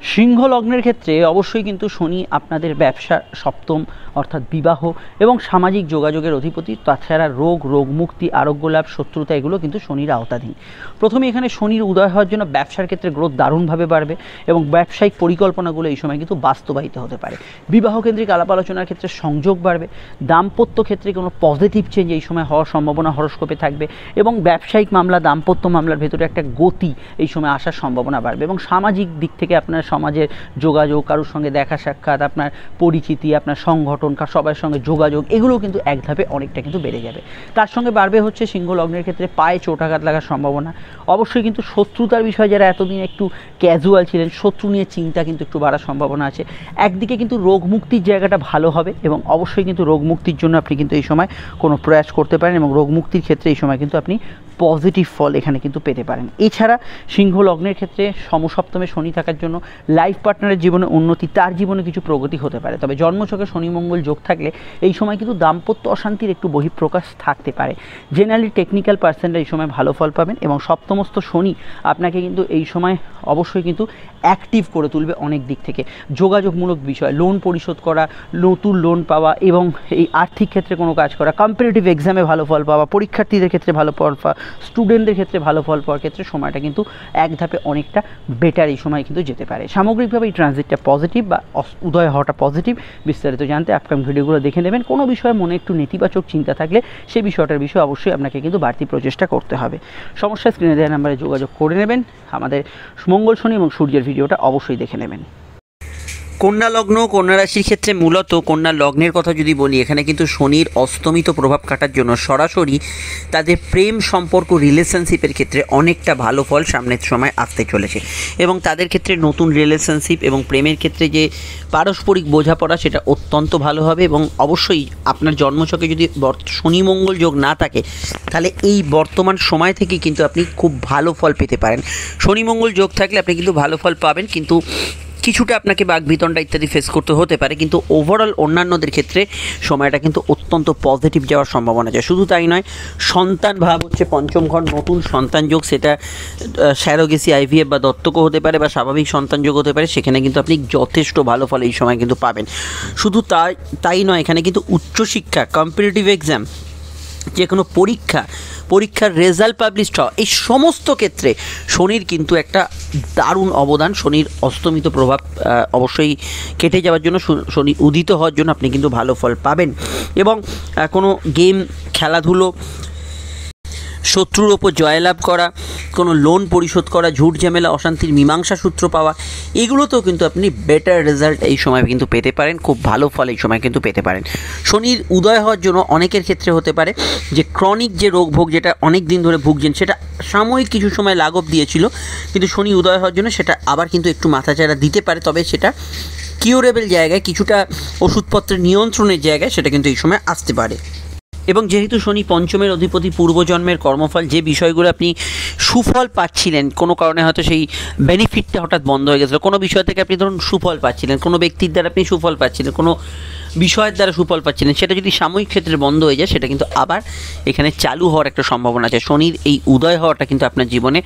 সিংহ লগ্নের ক্ষেত্রে অবশ্যই কিন্তু শনি আপনাদের ব্যবসা, সপ্তম অর্থাৎ বিবাহ এবং সামাজিক যোগাযোগের অধিপতি। তাছাড়া রোগ মুক্তি, আরোগ্য লাভ, শত্রুতা এগুলো কিন্তু শনির আওতাধীন। প্রথমে এখানে শনির উদয় হওয়ার জন্য ব্যবসার ক্ষেত্রে গ্রোথ দারুণভাবে বাড়বে এবং ব্যবসায়িক পরিকল্পনাগুলো এই সময় কিন্তু বাস্তবায়িত হতে পারে। বিবাহ কেন্দ্রিক আলাপ আলোচনার ক্ষেত্রে সংযোগ বাড়বে। দাম্পত্য ক্ষেত্রে কোনো পজিটিভ চেঞ্জ এই সময় হওয়ার সম্ভাবনা হরস্কোপে থাকবে এবং ব্যবসায়িক মামলা, দাম্পত্য মামলার ভেতরে একটা গতি এই সময় আসার সম্ভাবনা বাড়বে। এবং সামাজিক দিক থেকে আপনার সমাজের যোগাযোগ, কারোর সঙ্গে দেখা সাক্ষাৎ, আপনার পরিচিতি, আপনার সংগঠন, সবার সঙ্গে যোগাযোগ, এগুলোও কিন্তু এক ধাপে অনেকটা কিন্তু বেড়ে যাবে। তার সঙ্গে বাড়বে হচ্ছে সিংহ লগ্নের ক্ষেত্রে পায়ে চোটাঘাত লাগার সম্ভাবনা। অবশ্যই কিন্তু শত্রুতার বিষয়ে যারা এতদিন একটু ক্যাজুয়াল ছিলেন, শত্রু নিয়ে চিন্তা কিন্তু একটু বাড়ার সম্ভাবনা আছে। একদিকে কিন্তু রোগ মুক্তির জায়গাটা ভালো হবে এবং অবশ্যই কিন্তু রোগ মুক্তির জন্য আপনি কিন্তু এই সময় কোনো প্রয়াস করতে পারেন এবং রোগ মুক্তির ক্ষেত্রে এই সময় কিন্তু আপনি পজিটিভ ফল এখানে কিন্তু পেতে পারেন। এছাড়া সিংহ লগ্নের ক্ষেত্রে সমসপ্তমে শনি থাকার জন্য লাইফ পার্টনারের জীবনে উন্নতি, তার জীবনে কিছু প্রগতি হতে পারে। তবে জন্মছকে শনি মঙ্গল যোগ থাকলে এই সময় কিন্তু দাম্পত্য অশান্তির একটু বহিঃপ্রকাশ থাকতে পারে। জেনারেলি টেকনিক্যাল পার্সনরা এই সময় ভালো ফল পাবেন এবং সপ্তমস্থ শনি আপনাকে কিন্তু এই সময় অবশ্যই কিন্তু অ্যাক্টিভ করে তুলবে অনেক দিক থেকে। যোগাযোগমূলক বিষয়, লোন পরিশোধ করা, নতুন লোন পাওয়া এবং এই আর্থিক ক্ষেত্রে কোনো কাজ করা, কম্পিটিটিভ এক্সামে ভালো ফল পাওয়া, পরীক্ষার্থীদের ক্ষেত্রে ভালো ফল পাওয়া, স্টুডেন্টদের ক্ষেত্রে ভালো ফল পাওয়ার ক্ষেত্রে সময়টা কিন্তু এক ধাপে অনেকটা বেটার এই সময় কিন্তু যেতে পারে। সামগ্রিকভাবে এই ট্রানজিটটা পজিটিভ বা উদয় হওয়াটা পজিটিভ। বিস্তারিত জানতে আপকামিং ভিডিওগুলো দেখে নেবেন। কোনো বিষয়ে মনে একটু নেতিবাচক চিন্তা থাকলে সেই বিষয়টার বিষয়ে অবশ্যই আপনাকে কিন্তু বাড়তি প্রচেষ্টা করতে হবে। সমস্যা স্ক্রিনে দেওয়া নাম্বারে যোগাযোগ করে নেবেন। আমাদের মঙ্গল, শনি এবং সূর্যের ভিডিওটা অবশ্যই দেখে নেবেন। কন্যা লগ্ন, কন্যা রাশির ক্ষেত্রে মূলত কন্যা লগ্নের কথা যদি বলি, এখানে কিন্তু শনির অস্তমিত প্রভাব কাটার জন্য সরাসরি তাদের প্রেম সম্পর্ক, রিলেশনশিপের ক্ষেত্রে অনেকটা ভালো ফল সামনের সময় আসতে চলেছে এবং তাদের ক্ষেত্রে নতুন রিলেশনশিপ এবং প্রেমের ক্ষেত্রে যে পারস্পরিক বোঝাপড়া সেটা অত্যন্ত ভালো হবে। এবং অবশ্যই আপনার জন্মছকে যদি শনি মঙ্গল যোগ না থাকে তাহলে এই বর্তমান সময় থেকে কিন্তু আপনি খুব ভালো ফল পেতে পারেন। শনি মঙ্গল যোগ থাকলে আপনি কিন্তু ভালো ফল পাবেন, কিন্তু কিছুটা আপনাকে বাকবিতণ্ডা ইত্যাদি ফেস করতে হতে পারে, কিন্তু ওভারঅল অন্যান্যদের ক্ষেত্রে সময়টা কিন্তু অত্যন্ত পজিটিভ যাওয়ার সম্ভাবনা আছে। শুধু তাই নয়, সন্তান ভাব হচ্ছে পঞ্চম ঘর, নতুন সন্তান যোগ, সেটা স্যারোগেসি, আইভিএফ বা দত্তকও হতে পারে বা স্বাভাবিক সন্তান যোগ হতে পারে, সেখানে কিন্তু আপনি যথেষ্ট ভালো ফল এই সময় কিন্তু পাবেন। শুধু তাই নয়, এখানে কিন্তু উচ্চশিক্ষা, কম্পিটিটিভ এক্সাম, যে কোনো পরীক্ষার রেজাল্ট পাবলিশড হওয়া, এই সমস্ত ক্ষেত্রে শনির কিন্তু একটা দারুণ অবদান। শনির অস্তমিত প্রভাব অবশ্যই কেটে যাওয়ার জন্য, শনি উদিত হওয়ার জন্য আপনি কিন্তু ভালো ফল পাবেন। এবং কোনো গেম, খেলাধুলো, শত্রুর ওপর জয়লাভ করা, কোনো লোন পরিশোধ করা, ঝুট ঝামেলা, অশান্তির মীমাংসা সূত্র পাওয়া, এগুলোতেও কিন্তু আপনি বেটার রেজাল্ট এই সময় কিন্তু পেতে পারেন, খুব ভালো ফল এই সময় কিন্তু পেতে পারেন। শনির উদয় হওয়ার জন্য অনেকের ক্ষেত্রে হতে পারে যে ক্রনিক যে রোগ ভোগ, যেটা অনেক দিন ধরে ভুগছেন, সেটা সাময়িক কিছু সময় লাঘব দিয়েছিল, কিন্তু শনি উদয় হওয়ার জন্য সেটা আবার কিন্তু একটু মাথাচাড়া দিতে পারে। তবে সেটা কিউরেবল জায়গায়, কিছুটা ওষুধপত্রের নিয়ন্ত্রণের জায়গায় সেটা কিন্তু এই সময় আসতে পারে। এবং যেহেতু শনি পঞ্চমের অধিপতি, পূর্বজন্মের কর্মফল, যে বিষয়গুলো আপনি সুফল পাচ্ছিলেন, কোনো কারণে হয়তো সেই বেনিফিটটা হঠাৎ বন্ধ হয়ে গেছিলো, কোনো বিষয় থেকে আপনি ধরুন সুফল পাচ্ছিলেন, কোনো ব্যক্তির দ্বারা আপনি সুফল পাচ্ছিলেন, কোনো বিষয়ের দ্বারা সুফল পাচ্ছিলেন, সেটা যদি সাময়িক ক্ষেত্রে বন্ধ হয়ে যায়, সেটা কিন্তু আবার এখানে চালু হওয়ার একটা সম্ভাবনা আছে। শনির এই উদয় হওয়াটা কিন্তু আপনার জীবনে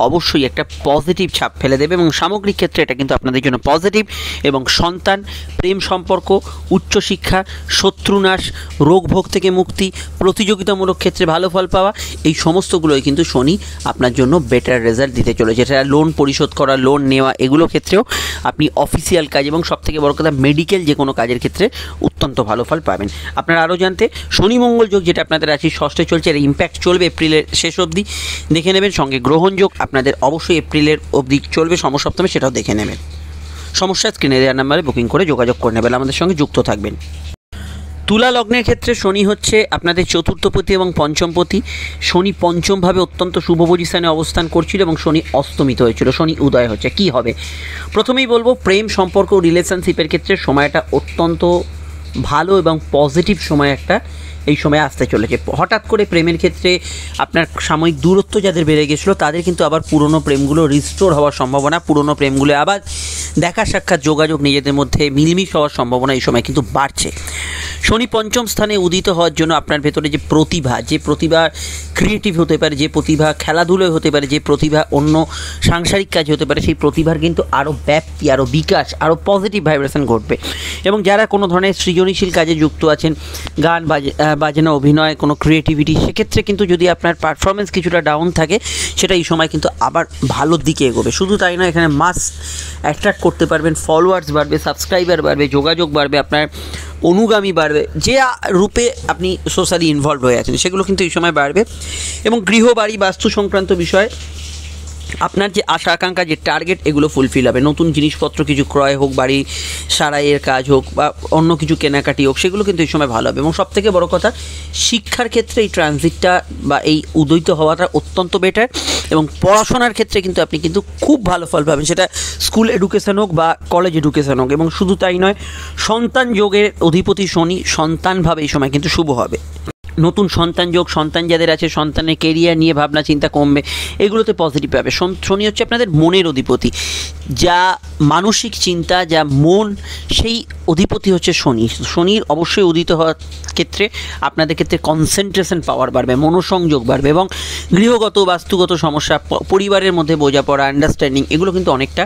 অবশ্যই একটা পজিটিভ ছাপ ফেলে দেবে এবং সামগ্রিক ক্ষেত্রে এটা কিন্তু আপনাদের জন্য পজিটিভ। এবং সন্তান, প্রেম সম্পর্ক, উচ্চশিক্ষা, শত্রুনাশ, রোগ ভোগ থেকে মুক্তি, প্রতিযোগিতামূলক ক্ষেত্রে ভালো ফল পাওয়া, এই সমস্তগুলোই কিন্তু শনি আপনার জন্য বেটার রেজাল্ট দিতে চলেছে। যেটা লোন পরিশোধ করা, লোন নেওয়া, এগুলোর ক্ষেত্রেও আপনি অফিসিয়াল কাজ এবং সবথেকে বড় কথা মেডিকেল যে কোনো কাজের ক্ষেত্রে অত্যন্ত ভালো ফল পাবেন। আপনারা আরও জানতে শনি মঙ্গল যোগ, যেটা আপনাদের রাশির ষষ্ঠে চলছে, এর ইম্প্যাক্ট চলবে এপ্রিলের শেষ অবধি, দেখে নেবেন। সঙ্গে গ্রহণ যোগ আপনাদের অবশ্যই এপ্রিলের অবধি চলবে, সমসপ্তমে, সেটাও দেখে নেবেন। সমস্যা স্ক্রিনে দেওয়ার নাম্বারে বুকিং করে যোগাযোগ করে নেবেন, আমাদের সঙ্গে যুক্ত থাকবেন। তুলা লগ্নের ক্ষেত্রে শনি হচ্ছে আপনাদের চতুর্থপতি এবং পঞ্চমপতি। শনি পঞ্চমভাবে অত্যন্ত শুভ পজিশনে অবস্থান করছিল এবং শনি অস্তমিত হয়েছিল, শনি উদয় হচ্ছে। কি হবে? প্রথমেই বলবো, প্রেম সম্পর্ক, রিলেশনশিপের ক্ষেত্রে সময়টা অত্যন্ত ভালো এবং পজিটিভ সময় একটা এই সময় আসতে চলেছে। হঠাৎ করে প্রেমের ক্ষেত্রে আপনার সাময়িক দূরত্ব যাদের বেড়ে গেছিলো, তাদের কিন্তু আবার পুরনো প্রেমগুলো রিস্টোর হওয়ার সম্ভাবনা, পুরনো প্রেমগুলো আবার দেখা সাক্ষাৎ, যোগাযোগ, নিজেদের মধ্যে মিলমিশ হওয়ার সম্ভাবনা এই সময় কিন্তু বাড়ছে। শনি পঞ্চম স্থানে উদিত হওয়ার জন্য আপনার ভেতরে যে প্রতিভা ক্রিয়েটিভ হতে পারে, যে প্রতিভা খেলাধুলোয় হতে পারে, যে প্রতিভা অন্য সাংসারিক কাজে হতে পারে, সেই প্রতিভার কিন্তু আরও ব্যাপ্তি, আরও বিকাশ, আরও পজিটিভ ভাইব্রেশন ঘটবে। এবং যারা কোনো ধরনের সৃজনশীল কাজে যুক্ত আছেন, গান বাজনা, অভিনয়, কোনো ক্রিয়েটিভিটি, সেক্ষেত্রে কিন্তু যদি আপনার পারফরমেন্স কিছুটা ডাউন থাকে, সেটা এই সময় কিন্তু আবার ভালোর দিকে এগোবে। শুধু তাই নয়, এখানে মাস অ্যাট্রাক্ট করতে পারবেন, ফলোয়ার্স বাড়বে, সাবস্ক্রাইবার বাড়বে, যোগাযোগ বাড়বে, আপনার অনুগামী বাড়বে, যে রূপে আপনি সোশ্যালি ইনভলভ হয়ে আছেন সেগুলো কিন্তু এই সময় বাড়বে। এবং গৃহ, বাড়ি, বাস্তু সংক্রান্ত বিষয়ে আপনার যে আশা আকাঙ্ক্ষা, যে টার্গেট, এগুলো ফুলফিল হবে। নতুন জিনিসপত্র কিছু ক্রয় হোক, বাড়ি সারাইয়ের কাজ হোক বা অন্য কিছু কেনাকাটি হোক, সেগুলো কিন্তু এই সময় ভালো হবে। এবং সবথেকে বড় কথা, শিক্ষার ক্ষেত্রে এই ট্রানজিটটা বা এই উদয়িত হওয়াটা অত্যন্ত বেটার। এবং পড়াশোনার ক্ষেত্রে কিন্তু আপনি কিন্তু খুব ভালো ফল পাবেন, সেটা স্কুল এডুকেশন হোক বা কলেজ এডুকেশন হোক। এবং শুধু তাই নয়, সন্তান যোগের অধিপতি শনি সন্তানভাবে এই সময় কিন্তু শুভ হবে। নতুন সন্তান যোগ, সন্তান যাদের আছে, সন্তানের কেরিয়ার নিয়ে ভাবনা চিন্তা কমবে, এগুলোতে পজিটিভ পাবে। শনি হচ্ছে আপনাদের মনের অধিপতি, যা মানসিক চিন্তা, যা মন, সেই অধিপতি হচ্ছে শনি। শনির অবশ্যই উদিত হওয়ার ক্ষেত্রে আপনাদের ক্ষেত্রে কনসেন্ট্রেশন পাওয়ার বাড়বে, মনোসংযোগ বাড়বে এবং গৃহগত বাস্তুগত সমস্যা, পরিবারের মধ্যে বোঝাপড়া, আন্ডারস্ট্যান্ডিং, এগুলো কিন্তু অনেকটা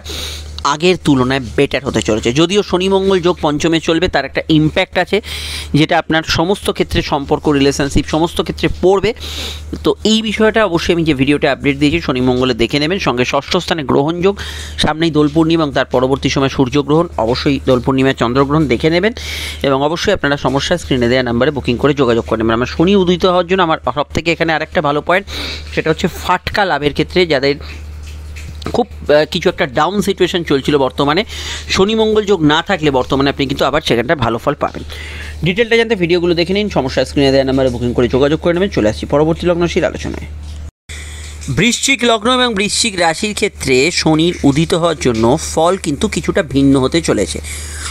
আগের তুলনায় বেটার হতে চলেছে। যদিও শনি মঙ্গল যোগ পঞ্চমে চলবে, তার একটা ইম্প্যাক্ট আছে যেটা আপনার সমস্ত ক্ষেত্রে সম্পর্ক, রিলেশনশিপ, সমস্ত ক্ষেত্রে পড়বে। তো এই বিষয়টা অবশ্যই আমি যে ভিডিওটা আপডেট দিয়েছি শনি মঙ্গলে দেখে নেবেন। সঙ্গে ষষ্ঠ স্থানে গ্রহণ যোগ, সামনেই দোল পূর্ণিমা এবং তার পরবর্তী সময় সূর্যগ্রহণ, অবশ্যই দোল পূর্ণিমায় চন্দ্রগ্রহণ দেখে নেবেন। এবং অবশ্যই আপনারা সমস্যা স্ক্রিনে দেওয়া নাম্বারে বুকিং করে যোগাযোগ করে নেবেন। আমার শনি উদিত হওয়ার জন্য আমার সব থেকে এখানে আরেকটা ভালো পয়েন্ট, সেটা হচ্ছে ফাটকা লাভের ক্ষেত্রে যাদের খুব কিছু একটা ডাউন সিচুয়েশন চলছিল, বর্তমানে শনি মঙ্গল যোগ না থাকলে বর্তমানে আপনি কিন্তু আবার সেখানটা ভালো ফল পাবেন। ডিটেলটা জানতে ভিডিওগুলো দেখে নিন, সমস্যা স্ক্রিনে দেওয়া নাম্বারে বুকিং করে যোগাযোগ করে নেবেন। চলে আসছি পরবর্তী লগ্নশীল আলোচনায়। বৃশ্চিক লগ্ন এবং বৃশ্চিক রাশির ক্ষেত্রে শনির উদিত হওয়ার জন্য ফল কিন্তু কিছুটা ভিন্ন হতে চলেছে।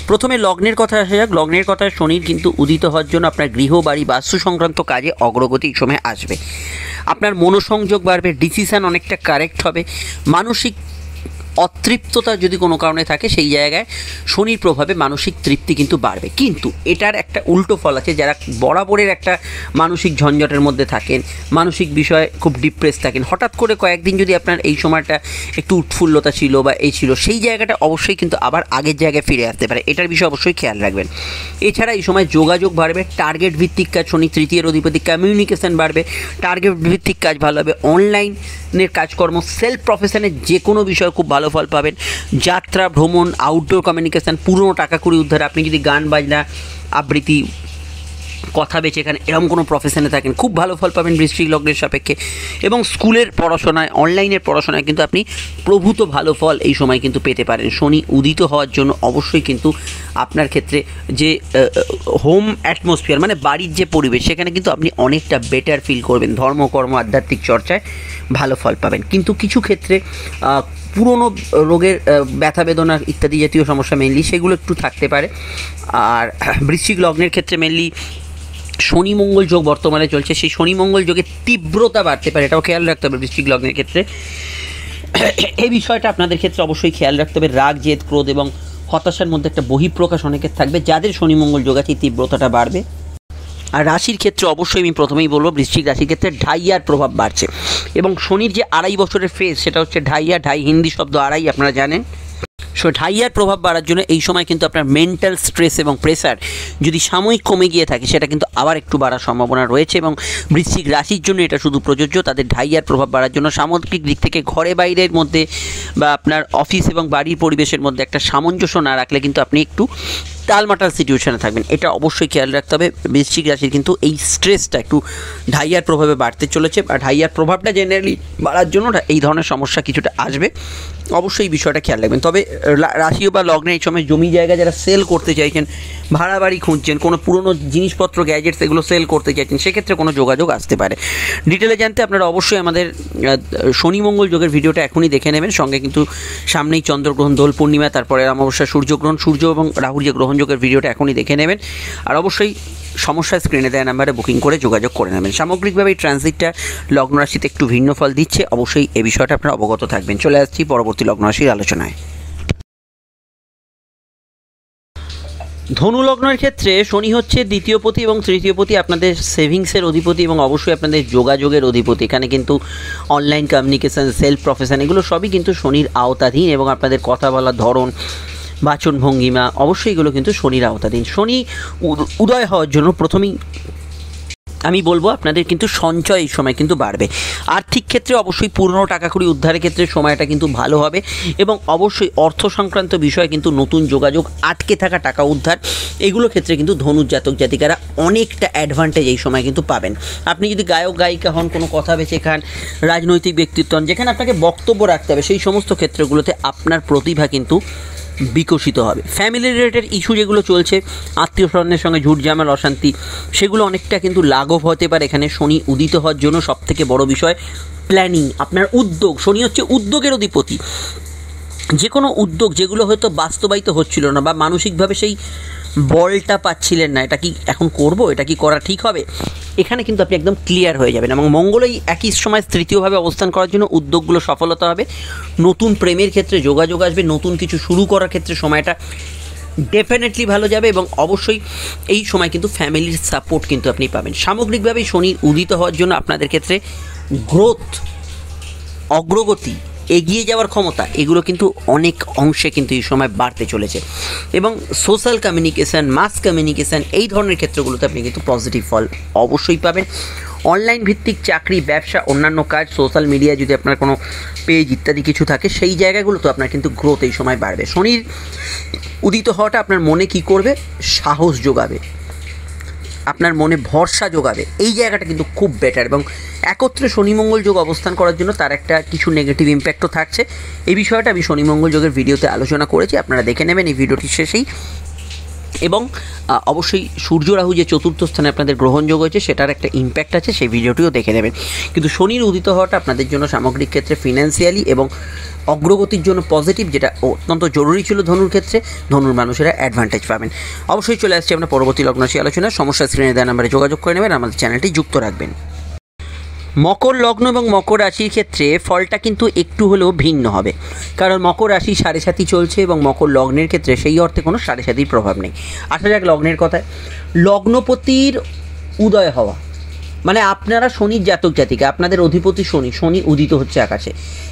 প্রথমে লগ্নের কথা আসা যাক। লগ্নের কথায় শনির কিন্তু উদিত হওয়ার জন্য আপনার গৃহ, বাড়ি, বাস্তু সংক্রান্ত কাজে অগ্রগতি এই সময় আসবে। আপনার মনোসংযোগ বাড়বে, ডিসিশান অনেকটা কারেক্ট হবে। মানসিক অতৃপ্ততা যদি কোনো কারণে থাকে, সেই জায়গায় শনির প্রভাবে মানসিক তৃপ্তি কিন্তু বাড়বে। কিন্তু এটার একটা উল্টো ফল আছে, যারা বরাবরের একটা মানসিক ঝঞ্ঝটের মধ্যে থাকেন, মানসিক বিষয়ে খুব ডিপ্রেস থাকেন, হঠাৎ করে কয়েকদিন যদি আপনার এই সময়টা একটু উৎফুল্লতা ছিল বা এই ছিল, সেই জায়গাটা অবশ্যই কিন্তু আবার আগের জায়গায় ফিরে আসতে পারে। এটার বিষয়ে অবশ্যই খেয়াল রাখবেন। এছাড়া এই সময় যোগাযোগ বাড়বে, টার্গেট ভিত্তিক কাজ, শনি তৃতীয় অধিপতি, কমিউনিকেশন বাড়বে, টার্গেট ভিত্তিক কাজ ভালো হবে। অনলাইনের কাজকর্ম, সেলফ প্রফেশনের যে কোনো বিষয়ে খুব ভালো ফল পাবেন। যাত্রা, ভ্রমণ, আউটডোর কমিউনিকেশান, পুরনো টাকা কড়ি উদ্ধার, আপনি যদি গান বাজনা, আবৃত্তি, কথা বেছে এখানে এরকম কোনো প্রফেশনে থাকেন, খুব ভালো ফল পাবেন বৃশ্চিক লগ্নের সাপেক্ষে। এবং স্কুলের পড়াশোনায়, অনলাইনের পড়াশোনায় কিন্তু আপনি প্রভূত ভালো ফল এই সময় কিন্তু পেতে পারেন। শনি উদিত হওয়ার জন্য অবশ্যই কিন্তু আপনার ক্ষেত্রে যে হোম অ্যাটমসফিয়ার, মানে বাড়ির যে পরিবেশ, সেখানে কিন্তু আপনি অনেকটা বেটার ফিল করবেন। ধর্মকর্ম, আধ্যাত্মিক চর্চায় ভালো ফল পাবেন। কিন্তু কিছু ক্ষেত্রে পুরনো রোগের ব্যথা বেদনা ইত্যাদি জাতীয় সমস্যা মেনলি সেগুলো একটু থাকতে পারে। আর বৃশ্চিক লগ্নের ক্ষেত্রে মেনলি শনি মঙ্গল যোগ বর্তমানে চলছে, সেই শনি মঙ্গল যোগের তীব্রতা বাড়তে পারে, এটাও খেয়াল রাখতে হবে বৃশ্চিক লগ্নের ক্ষেত্রে। এই বিষয়টা আপনাদের ক্ষেত্রে অবশ্যই খেয়াল রাখতে হবে। রাগ, জেদ, ক্রোধ এবং হতাশার মধ্যে একটা বহিঃপ্রকাশ অনেকের থাকবে। যাদের শনি মঙ্গল যোগ আছে, তীব্রতাটা বাড়বে। আর রাশির ক্ষেত্রে অবশ্যই আমি প্রথমেই বলবো, বৃশ্চিক রাশির ক্ষেত্রে ঢাইয়ার প্রভাব বাড়ছে। এবং শনির যে 2.5 বছরের ফেজ, সেটা হচ্ছে ঢাইয়া। ঢাই হিন্দি শব্দ, আড়াই আপনারা জানেন। সো ঢাইয়ার প্রভাব বাড়ার জন্য এই সময় কিন্তু আপনার মেন্টাল স্ট্রেস এবং প্রেসার যদি সাময়িক কমে গিয়ে থাকে, সেটা কিন্তু আবার একটু বাড়ার সম্ভাবনা রয়েছে। এবং বৃশ্চিক রাশির জন্য এটা শুধু প্রযোজ্য, তাদের ঢাইয়ার প্রভাব বাড়ার জন্য সামগ্রিক দিক থেকে ঘরে বাইরের মধ্যে বা আপনার অফিস এবং বাড়ির পরিবেশের মধ্যে একটা সামঞ্জস্য না রাখলে কিন্তু আপনি একটু টালমাটাল সিচুয়েশনে থাকবেন। এটা অবশ্যই খেয়াল রাখতে হবে। বৃশ্চিক রাশির কিন্তু এই স্ট্রেসটা একটু ঢাইয়ার প্রভাবে বাড়তে চলেছে। আর ঢাইয়ার প্রভাবটা জেনারেলি বাড়ার জন্য এই ধরনের সমস্যা কিছুটা আসবে, অবশ্যই এই বিষয়টা খেয়াল রাখবেন। তবে রাশি বা লগ্নে এই সময় জমি জায়গা যারা সেল করতে চাইছেন, ভাড়া বাড়ি খুঁজছেন, কোনো পুরনো জিনিসপত্র, গ্যাজেটস, এগুলো সেল করতে চাইছেন, সেক্ষেত্রে কোনো যোগাযোগ আসতে পারে। ডিটেলে জানতে আপনারা অবশ্যই আমাদের শনি মঙ্গল যোগের ভিডিওটা এখনই দেখে নেবেন। সঙ্গে কিন্তু সামনেই চন্দ্রগ্রহণ, দোল পূর্ণিমা, তারপরে অমাবস্যা, সূর্যগ্রহণ, সূর্য এবং রাহুর যে গ্রহণ যোগের ভিডিওটা এখনই দেখে নেবেন। আর অবশ্যই সমস্যা স্ক্রিনে দেওয়া নাম্বারে বুকিং করে যোগাযোগ করে নেবেন। সামগ্রিকভাবে এই ট্রানজিটটা লগ্ন রাশিতে একটু ভিন্ন ফল দিচ্ছে, অবশ্যই এই বিষয়টা আপনারা অবগত থাকবেন। চলে আসছি পরবর্তী লগ্ন রাশির আলোচনায়। ধনু লগ্নের ক্ষেত্রে শনি হচ্ছে দ্বিতীয়পতি এবং তৃতীয়পতি, আপনাদের সেভিংসের অধিপতি এবং অবশ্যই আপনাদের যোগাযোগের অধিপতি। এখানে কিন্তু অনলাইন কমিউনিকেশান, সেলফ প্রফেশন এগুলো সবই কিন্তু শনির আওতাধীন এবং আপনাদের কথা বলার ধরন, বাচন ভঙ্গিমা অবশ্যই এগুলো কিন্তু শনির আওতাধীন। শনি উদয় হওয়ার জন্য প্রথমেই আমি বলবো আপনাদের কিন্তু সঞ্চয় এই সময় কিন্তু বাড়বে। আর্থিক ক্ষেত্রে অবশ্যই পুরনো টাকা কড়ি উদ্ধারের ক্ষেত্রে সময়টা কিন্তু ভালো হবে এবং অবশ্যই অর্থ সংক্রান্ত বিষয়ে কিন্তু নতুন যোগাযোগ, আটকে থাকা টাকা উদ্ধার, এগুলো ক্ষেত্রে কিন্তু ধনুর জাতক জাতিকারা অনেকটা অ্যাডভান্টেজ এই সময় কিন্তু পাবেন। আপনি যদি গায়ক গায়িকা হন, কোনো কথা বেছে খান, রাজনৈতিক ব্যক্তিত্ব হন, যেখানে আপনাকে বক্তব্য রাখতে হবে, সেই সমস্ত ক্ষেত্রগুলোতে আপনার প্রতিভা কিন্তু বিকশিত হবে। ফ্যামিলি রিলেটেড ইস্যু যেগুলো চলছে, আত্মীয় স্বজনের সঙ্গে ঝুট ঝামেলা, অশান্তি, সেগুলো অনেকটা কিন্তু লাঘব হতে পারে। এখানে শনি উদিত হওয়ার জন্য সবথেকে বড় বিষয় প্ল্যানিং, আপনার উদ্যোগ। শনি হচ্ছে উদ্যোগের অধিপতি। যে কোনো উদ্যোগ যেগুলো হয়তো বাস্তবায়িত হচ্ছিল না বা মানসিকভাবে সেই বলটা পাচ্ছিলেন না, এটা কি এখন করব, এটা কি করা ঠিক হবে, এখানে কিন্তু আপনি একদম ক্লিয়ার হয়ে যাবেন। এবং মঙ্গলই একই সময় তৃতীয়ভাবে অবস্থান করার জন্য উদ্যোগগুলো সফলতা হবে, নতুন প্রেমের ক্ষেত্রে যোগাযোগ আসবে, নতুন কিছু শুরু করার ক্ষেত্রে সময়টা ডেফিনেটলি ভালো যাবে এবং অবশ্যই এই সময় কিন্তু ফ্যামিলির সাপোর্ট কিন্তু আপনি পাবেন। সামগ্রিকভাবে শনি উদিত হওয়ার জন্য আপনাদের ক্ষেত্রে গ্রোথ, অগ্রগতি, এগিয়ে যাওয়ার ক্ষমতা, এগুলো কিন্তু অনেক অংশে কিন্তু এই সময় বাড়তে চলেছে এবং সোশ্যাল কমিউনিকেশান, মাস কমিউনিকেশান, এই ধরনের ক্ষেত্রগুলোতে আপনি কিন্তু পজিটিভ ফল অবশ্যই পাবেন। অনলাইন ভিত্তিক চাকরি, ব্যবসা, অন্যান্য কাজ, সোশ্যাল মিডিয়া যদি আপনার কোনো পেজ ইত্যাদি কিছু থাকে, সেই জায়গাগুলোতে আপনার কিন্তু গ্রোথ এই সময় বাড়বে। শনির উদিত হওয়াটা আপনার মনে কী করবে, সাহস যোগাবে, আপনার মনে ভরসা যোগাবে, এই জায়গাটা কিন্তু খুব বেটার। এবং একত্রে শনি মঙ্গল যোগ অবস্থান করার জন্য তার একটা কিছু নেগেটিভ ইম্প্যাক্টও থাকছে। এই বিষয়টা আমি শনি মঙ্গল যোগের ভিডিওতে আলোচনা করেছি, আপনারা দেখে নেবেন এই ভিডিওটির শেষেই। এবং অবশ্যই সূর্য রাহু যে চতুর্থ স্থানে আপনাদের গ্রহণযোগ হয়েছে, সেটার একটা ইম্প্যাক্ট আছে, সেই ভিডিওটিও দেখে নেবেন। কিন্তু শনির উদিত হওয়াটা আপনাদের জন্য সামগ্রিক ক্ষেত্রে ফিনান্সিয়ালি এবং অগ্রগতির জন্য পজিটিভ, যেটা অত্যন্ত জরুরি ছিল ধনুর ক্ষেত্রে। ধনুর মানুষেরা অ্যাডভান্টেজ পাবেন। অবশ্যই চলে আসছি আমরা পরবর্তী লগ্নরাশি আলোচনা। সমস্যা স্ক্রিনে দেওয়া নাম্বারে যোগাযোগ করে নেবেন, আমাদের চ্যানেলটি যুক্ত রাখবেন। মকর লগ্ন এবং মকর রাশির ক্ষেত্রে ফলটা কিন্তু একটু হলেও ভিন্ন হবে, কারণ মকর রাশি সাড়ে সাতি চলছে এবং মকর লগ্নের ক্ষেত্রে সেই অর্থে কোনো সাড়ে সাতির প্রভাব নেই। আসা যাক লগ্নের কথায়। লগ্নপতির উদয় হওয়া মানে আপনারা শনির জাতক জাতিকা, আপনাদের অধিপতি শনি, শনি উদিত হচ্ছে আকাশে,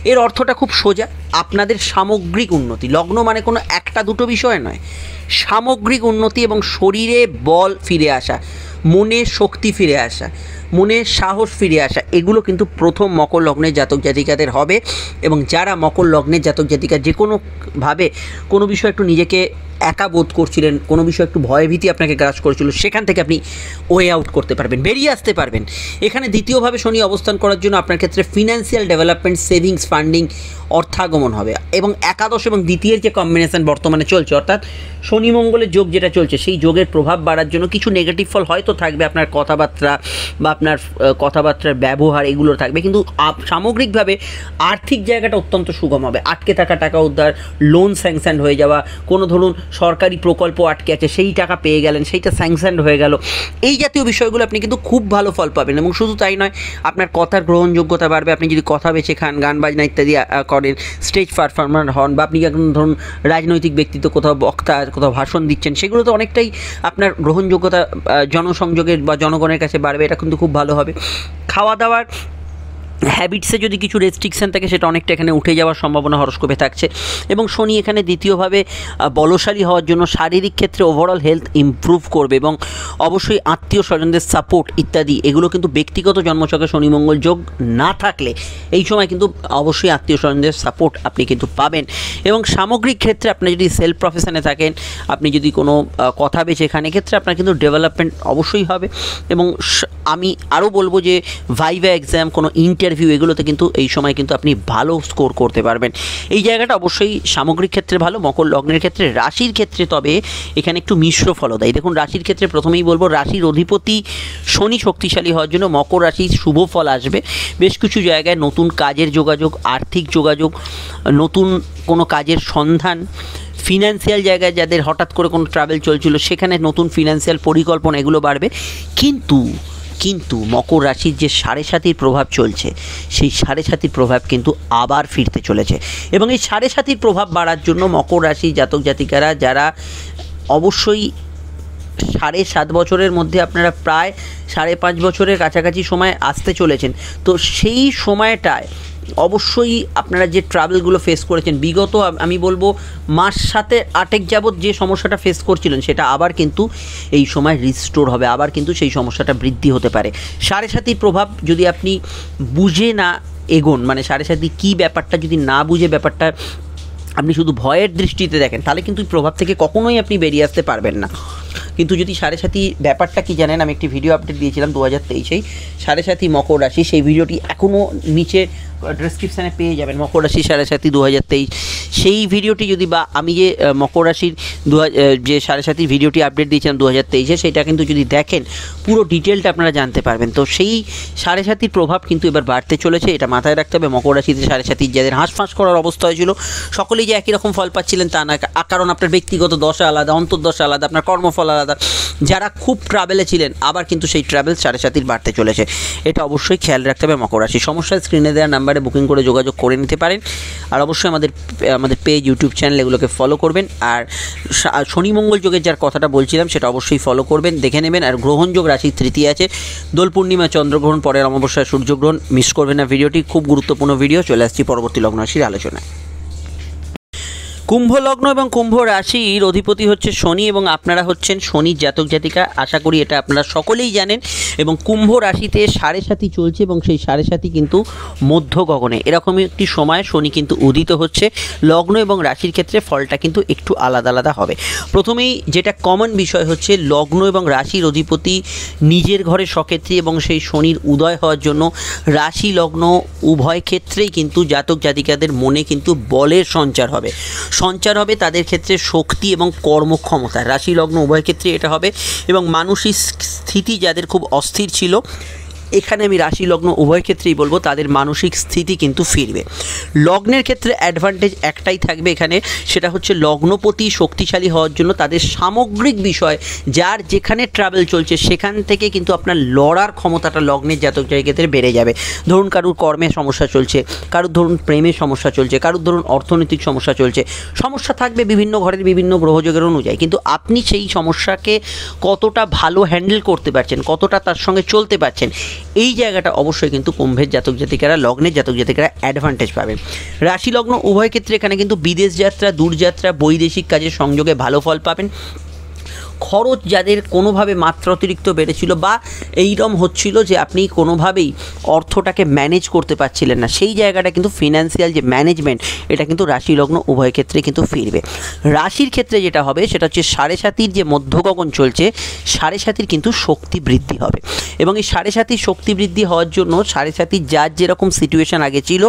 এর অর্থটা খুব সোজা, আপনাদের সামগ্রিক উন্নতি। লগ্ন মানে কোনো একটা দুটো বিষয় নয়, সামগ্রিক উন্নতি এবং শরীরে বল ফিরে আসা, মনে শক্তি ফিরে আসা, মনে সাহস ফিরে আসা, এগুলো কিন্তু প্রথম মকর লগ্নের জাতক জাতিকাদের হবে। এবং যারা মকর লগ্নের জাতক জাতিকা যে কোনোভাবে কোনো বিষয় একটু নিজেকে একা বোধ করছিলেন, কোনো বিষয় একটু ভয়ভীতি আপনাকে গ্রাস করেছিল, সেখান থেকে আপনি ওয়ে আউট করতে পারবেন, বেরিয়ে আসতে পারবেন। এখানে দ্বিতীয়ভাবে শনি অবস্থান করার জন্য আপনার ক্ষেত্রে ফিনান্সিয়াল ডেভেলপমেন্ট, সেভিংস, ফান্ডিং, অর্থাগমন হবে। এবং একাদশ এবং দ্বিতীয়ের যে কম্বিনেশন বর্তমানে চলছে, অর্থাৎ শনি মঙ্গলের যোগ যেটা চলছে, সেই যোগের প্রভাব বাড়ার জন্য কিছু নেগেটিভ ফল হয়তো থাকবে, আপনার কথাবার্তা বা আপনার কথাবার্তার ব্যবহার এগুলো থাকবে, কিন্তু সামগ্রিকভাবে আর্থিক জায়গাটা অত্যন্ত সুগম হবে। আটকে থাকা টাকা উদ্ধার, লোন স্যাংশন হয়ে যাওয়া, কোনো ধরুন সরকারি প্রকল্প আটকে আছে, সেই টাকা পেয়ে গেলেন, সেইটা স্যাংশন হয়ে গেল, এই জাতীয় বিষয়গুলো আপনি কিন্তু খুব ভালো ফল পাবেন। এবং শুধু তাই নয়, আপনার কথার গ্রহণযোগ্যতা বাড়বে। আপনি যদি কথা বেছে খান, গান বাজনা ইত্যাদি করেন, স্টেজ পারফর্মার হন, বা আপনি এখন ধরুন রাজনৈতিক ব্যক্তিত্ব, কোথাও বক্তা, কোথাও ভাষণ দিচ্ছেন, সেগুলো তো অনেকটাই আপনার গ্রহণযোগ্যতা জনসংযোগের বা জনগণের কাছে বাড়বে, এটা কিন্তু খুব ভালো হবে। খাওয়া দাওয়ার হ্যাবিটসে যদি কিছু রেস্ট্রিকশান থাকে, সেটা অনেকটা এখানে উঠে যাওয়ার সম্ভাবনা হরস্কোপে থাকছে। এবং শনি এখানে দ্বিতীয়ভাবে বলশালী হওয়ার জন্য শারীরিক ক্ষেত্রে ওভারঅল হেলথ ইমপ্রুভ করবে এবং অবশ্যই আত্মীয় স্বজনদের সাপোর্ট ইত্যাদি, এগুলো কিন্তু ব্যক্তিগত জন্মছকে শনি মঙ্গল যোগ না থাকলে এই সময় কিন্তু অবশ্যই আত্মীয় স্বজনদের সাপোর্ট আপনি কিন্তু পাবেন। এবং সামগ্রিক ক্ষেত্রে আপনি যদি সেলফ প্রফেশনে থাকেন, আপনি যদি কোনো কথা বেছে এখানে ক্ষেত্রে আপনার কিন্তু ডেভেলপমেন্ট অবশ্যই হবে। এবং আমি আরও বলবো যে ভাইভা এক্সাম, কোনো ইন্টারভিউ, এগুলোতে কিন্তু এই সময় কিন্তু আপনি ভালো স্কোর করতে পারবেন। এই জায়গাটা অবশ্যই সামগ্রিক ক্ষেত্রে ভালো। মকর লগ্নের ক্ষেত্রে, রাশির ক্ষেত্রে তবে এখানে একটু মিশ্র ফলদায়ী। দেখুন, রাশির ক্ষেত্রে প্রথমেই বলবো, রাশির অধিপতি শনি শক্তিশালী হওয়ার জন্য মকর রাশির শুভ ফল আসবে। বেশ কিছু জায়গায় নতুন কাজের যোগাযোগ, আর্থিক যোগাযোগ, নতুন কোনো কাজের সন্ধান, ফিনান্সিয়াল জায়গায় যাদের হঠাৎ করে কোনো ট্রাভেল চলছিল, সেখানে নতুন ফিনান্সিয়াল পরিকল্পনা, এগুলো বাড়বে। কিন্তু মকর রাশির যে সাড়ে সাতির প্রভাব চলছে, সেই সাড়ে সাতির প্রভাব কিন্তু আবার ফিরতে চলেছে। এবং এই সাড়ে সাতির প্রভাব বাড়ার জন্য মকর রাশির জাতক জাতিকারা যারা অবশ্যই 7.5 বছরের মধ্যে আপনারা প্রায় 5.5 বছরের কাছাকাছি সময় আসতে চলেছেন। তো সেই সময়টায় অবশ্যই আপনারা যে ট্রাভেলগুলো ফেস করেছেন বিগত আমি বলবো মাস 7-8 যাবৎ যে সমস্যাটা ফেস করছিলেন সেটা আবার কিন্তু এই সময় রিস্টোর হবে, আবার কিন্তু সেই সমস্যাটা বৃদ্ধি হতে পারে। 7.5 প্রভাব যদি আপনি বুঝে না এগোন, মানে 7.5 কী ব্যাপারটা যদি না বুঝে ব্যাপারটা আপনি শুধু ভয়ের দৃষ্টিতে দেখেন, তাহলে কিন্তু এই প্রভাব থেকে কখনোই আপনি বেরিয়ে আসতে পারবেন না। কিন্তু যদি 7.5 ব্যাপারটা কি জানেন, আমি একটি ভিডিও আপডেট দিয়েছিলাম 2023-এই 7.5 মকর রাশি, সেই ভিডিওটি এখনও নিচে ডেসক্রিপশানে পেয়ে যাবেন। মকর রাশি 7.5 2023 সেই ভিডিওটি যদি, বা আমি যে মকর রাশির যে 7.5 ভিডিওটি আপডেট দিয়েছিলাম 2023-এ, সেটা কিন্তু যদি দেখেন পুরো ডিটেলটা আপনারা জানতে পারবেন। তো সেই 7.5 প্রভাব কিন্তু এবার বাড়তে চলেছে, এটা মাথায় রাখতে হবে। মকর রাশিতে 7.5 যাদের হাঁসফাঁস করার অবস্থা হয়েছিল সকলেই যে একই রকম ফল পাচ্ছিলেন তা না, কারণ আপনার ব্যক্তিগত দশা আলাদা, অন্তর্দশা আলাদা, আপনার কর্মফল আলাদা। যারা খুব ট্রাভেলে ছিলেন আবার কিন্তু সেই ট্রাভেল 7.5 বাড়তে চলেছে, এটা অবশ্যই খেয়াল রাখতে হবে মকর রাশি। সমস্যায় স্ক্রিনে দেওয়া নাম্বারে বুকিং করে যোগাযোগ করে নিতে পারেন। আর অবশ্যই আমাদের পেজ, ইউটিউব চ্যানেল এগুলোকে ফলো করবেন। আর শনি মঙ্গল যোগের যার কথাটা বলছিলাম সেটা অবশ্যই ফলো করবেন, দেখে নেবেন। আর গ্রহণযোগ রাশির তৃতীয় আছে, দোল পূর্ণিমা, চন্দ্রগ্রহণ, পরের অমাবস্যায় সূর্যগ্রহণ, মিস করবেন না ভিডিওটি, খুব গুরুত্বপূর্ণ ভিডিও। চলে আসছি পরবর্তী লগ্ন রাশির আলোচনায়। কুম্ভ লগ্ন এবং কুম্ভ রাশির অধিপতি হচ্ছে শনি এবং আপনারা হচ্ছেন শনির জাতক জাতিকা, আশা করি এটা আপনারা সকলেই জানেন। এবং কুম্ভ রাশিতে 7.5 চলছে এবং সেই 7.5 কিন্তু মধ্য গগনে, এরকমই একটি সময় শনি কিন্তু উদিত হচ্ছে। লগ্ন এবং রাশির ক্ষেত্রে ফলটা কিন্তু একটু আলাদা আলাদা হবে। প্রথমেই যেটা কমন বিষয় হচ্ছে লগ্ন এবং রাশির অধিপতি নিজের ঘরে সক্ষেত্রী এবং সেই শনির উদয় হওয়ার জন্য রাশি লগ্ন উভয় ক্ষেত্রেই কিন্তু জাতক জাতিকাদের মনে কিন্তু বলের সঞ্চার হবে, তাদের ক্ষেত্রে শক্তি এবং কর্মক্ষমতা, রাশি লগ্ন উভয় ক্ষেত্রে এটা হবে। এবং মানসিক স্থিতি যাদের খুব অস্থির ছিল, এখানে আমি রাশি লগ্ন উভয় ক্ষেত্রেই বলবো তাদের মানসিক স্থিতি কিন্তু ফিরবে। লগ্নের ক্ষেত্রে অ্যাডভান্টেজ একটাই থাকবে এখানে, সেটা হচ্ছে লগ্নপতি শক্তিশালী হওয়ার জন্য তাদের সামগ্রিক বিষয়, যার যেখানে ট্রাভেল চলছে সেখান থেকে কিন্তু আপনার লড়ার ক্ষমতাটা লগ্নের জাতক জাতিকাদের ক্ষেত্রে বেড়ে যাবে। ধরুন কারুর কর্মের সমস্যা চলছে, কারুর ধরুন প্রেমের সমস্যা চলছে, কারুর ধরুন অর্থনৈতিক সমস্যা চলছে, সমস্যা থাকবে বিভিন্ন ঘরের বিভিন্ন গ্রহযোগের অনুযায়ী, কিন্তু আপনি সেই সমস্যাকে কতটা ভালো হ্যান্ডেল করতে পারছেন, কতটা তার সঙ্গে চলতে পারছেন, এই জায়গাটা অবশ্যই কিন্তু কুম্ভের জাতক জাতিকারা, লগ্নের জাতক জাতিকারা অ্যাডভান্টেজ পাবেন। রাশি লগ্ন উভয় ক্ষেত্রে এখানে কিন্তু বিদেশ যাত্রা, দূরযাত্রা, বৈদেশিক কাজের সংযোগে ভালো ফল পাবেন। খরচ যাদের কোনোভাবে মাত্রা অতিরিক্ত বেড়েছিল বা এইরকম হচ্ছিল যে আপনি কোনোভাবেই অর্থটাকে ম্যানেজ করতে পারছিলেন না, সেই জায়গাটা কিন্তু ফিনান্সিয়াল যে ম্যানেজমেন্ট এটা কিন্তু রাশি লগ্ন উভয় ক্ষেত্রে কিন্তু ফিরবে। রাশির ক্ষেত্রে যেটা হবে সেটা হচ্ছে 7.5 যে মধ্যগগন চলছে 7.5 কিন্তু শক্তি বৃদ্ধি হবে এবং এই 7.5 শক্তি বৃদ্ধি হওয়ার জন্য 7.5 যার যেরকম সিচুয়েশান আগে ছিল